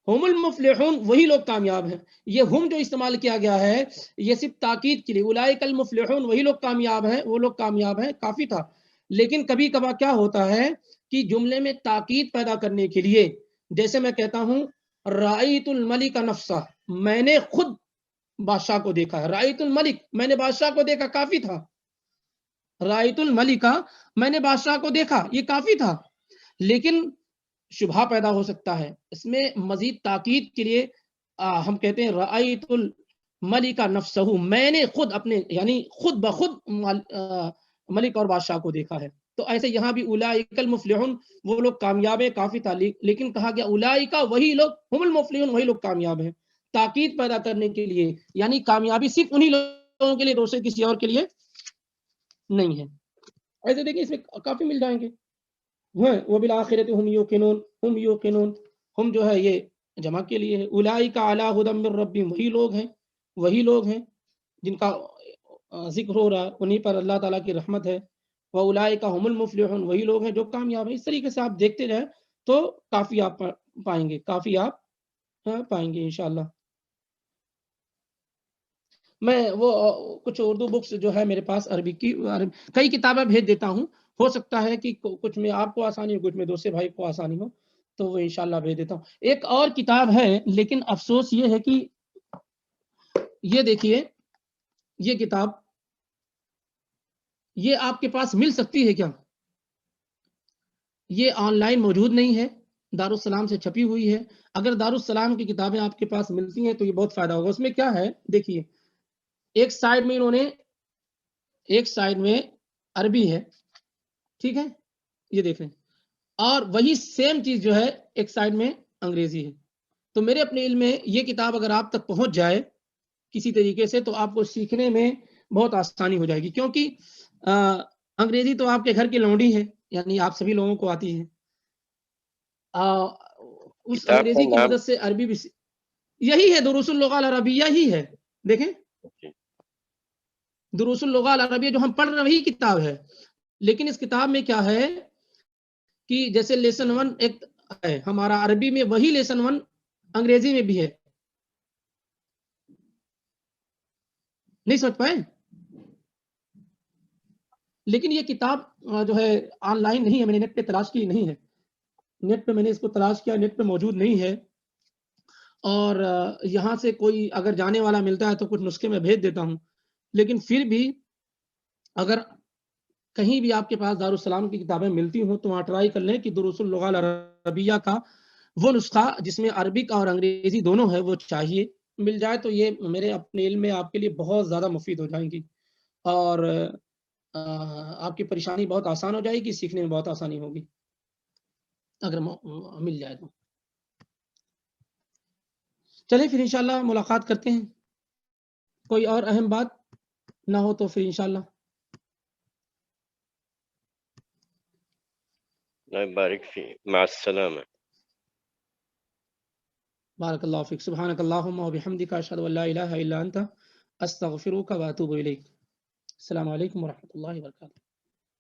ہم المفلحون وہی لوگ کامیاب ہیں۔ یہ ہم جو استعمال کیا گیا ہے یہ صرف تاکید کے لیے، اولئک المفلحون وہی لوگ کامیاب ہیں، وہ لوگ کامیاب ہیں کافی تھا۔ لیکن کبھی کبھار کیا ہوتا ہے کہ جملے میں تاکید پیدا کرنے کے لیے، جیسے میں کہتا ہوں رأیت الملک نفسہ، میں نے خود بادشاہ کو دیکھا ہے. رأیت الملک, میں نے بادشاہ کو دیکھا, کافی تھا. رأیت الملکہ, میں نے بادشاہ کو دیکھا, یہ کافی تھا. لیکن شبہ پیدا ہو سکتا ہے, اس میں مزید تاکید کے لیے ہم کہتے ہیں رأیت الملکہ نفسہ, میں نے خود اپنے یعنی خود بخود ملک اور بادشاہ کو دیکھا ہے. تو ایسے یہاں بھی اولئک المفلحون, وہ لوگ کامیاب ہیں, کافی تھا, لیکن کہا گیا اولئک, وہی لوگ, ہم المفلحون, وہی لوگ کامیاب ہیں, تاکید پیدا کرنے کے لیے, یعنی کامیابی صرف انہی لوگوں کے لیے, دوسرے کسی اور کے لیے نہیں ہے. ایسے دیکھیں اس میں کافی مل جائیں گے. وبالآخرۃ ہم یوقنون, ہم یوقنون, ہم جو ہے یہ جمع کے لیے ہے. اولئک علی ھدی من ربہم, وہی لوگ ہیں جن کا ذکر ہو رہا ہے, انہیں پر اللہ تعالیٰ کی رحمت ہے. وَأُولَٰئِكَ هُمُ الْمُفْلِحُونَ, وہی لوگ ہیں جو کامیاب ہیں. اس طریقے سے آپ دیکھتے رہیں تو کافی آپ پائیں گے, کافی آپ پائیں گے انشاءاللہ. میں وہ کچھ اردو بکس جو ہے میرے پاس عربی کی, کئی کتابیں بھیج دیتا ہوں. ہو سکتا ہے کہ کچھ میں آپ کو آسانی ہو, کچھ میں دوسرے بھائی کو آسانی ہو, تو وہ انشاءاللہ بھیج دیتا ہوں. ایک اور کتاب ہے, لیکن افسوس یہ ہے کہ یہ دیکھیے, یہ کتاب یہ آپ کے پاس مل سکتی ہے کیا؟ یہ آن لائن موجود نہیں ہے, دارالسلام سے چھپی ہوئی ہے. اگر دارالسلام کی کتابیں آپ کے پاس ملتی ہیں تو یہ بہت فائدہ ہوگا. اس میں کیا ہے دیکھیے, ایک سائیڈ میں انہوں نے, ایک سائیڈ میں عربی ہے, ٹھیک ہے, یہ دیکھ لیں, اور وہی سیم چیز جو ہے ایک سائیڈ میں انگریزی ہے. تو میرے اپنے علم میں یہ کتاب اگر آپ تک پہنچ جائے کسی طریقے سے تو آپ کو سیکھنے میں بہت آسانی ہو جائے گی, کیونکہ انگریزی تو آپ کے گھر کی لونڈی ہے, یعنی آپ سبھی لوگوں کو آتی ہے. اس کتاب انگریزی کا کی نام مدد سے عربی بھی یہی ہے, دروس اللغہ العربیہ ہی ہے. دیکھیں, دروس اللغہ العربیہ جو ہم پڑھ رہے ہیں وہی کتاب ہے, لیکن اس کتاب میں کیا ہے کہ جیسے لیسن 1 ایک ہے ہمارا عربی میں, وہی لیسن 1 انگریزی میں بھی ہے. نہیں سمجھ پائے؟ لیکن یہ کتاب جو ہے آن لائن نہیں ہے, میں نے نیٹ پہ تلاش کی نہیں ہے, نیٹ پہ میں نے اس کو تلاش کیا, نیٹ پہ موجود نہیں ہے. اور یہاں سے کوئی اگر جانے والا ملتا ہے تو کچھ نسخے میں بھیج دیتا ہوں. لیکن پھر بھی اگر کہیں بھی آپ کے پاس دارالسلام کی کتابیں ملتی ہوں تو وہاں ٹرائی کر لیں کہ دروس اللغہ العربیہ کا وہ نسخہ جس میں عربک اور انگریزی دونوں ہے وہ چاہیے, مل جائے تو یہ میرے اپنے علم میں آپ کے لیے بہت زیادہ مفید ہو جائیں گی, اور آپ کی پریشانی بہت آسان ہو جائے گی, سیکھنے میں بہت آسانی ہوگی اگر مل جائے تو. چلیں پھر انشاءاللہ ملاقات کرتے ہیں. کوئی اور اہم بات نہ ہو تو پھر انشاءاللہ. اللہ بارک فی, مع السلامہ. بارک اللہ فیک. سبحانک اللہم و بحمدک, اشہد ان لا الہ الا انت, استغفرک و اتوب الیک. السلام علیکم ورحمۃ اللہ وبرکاتہ.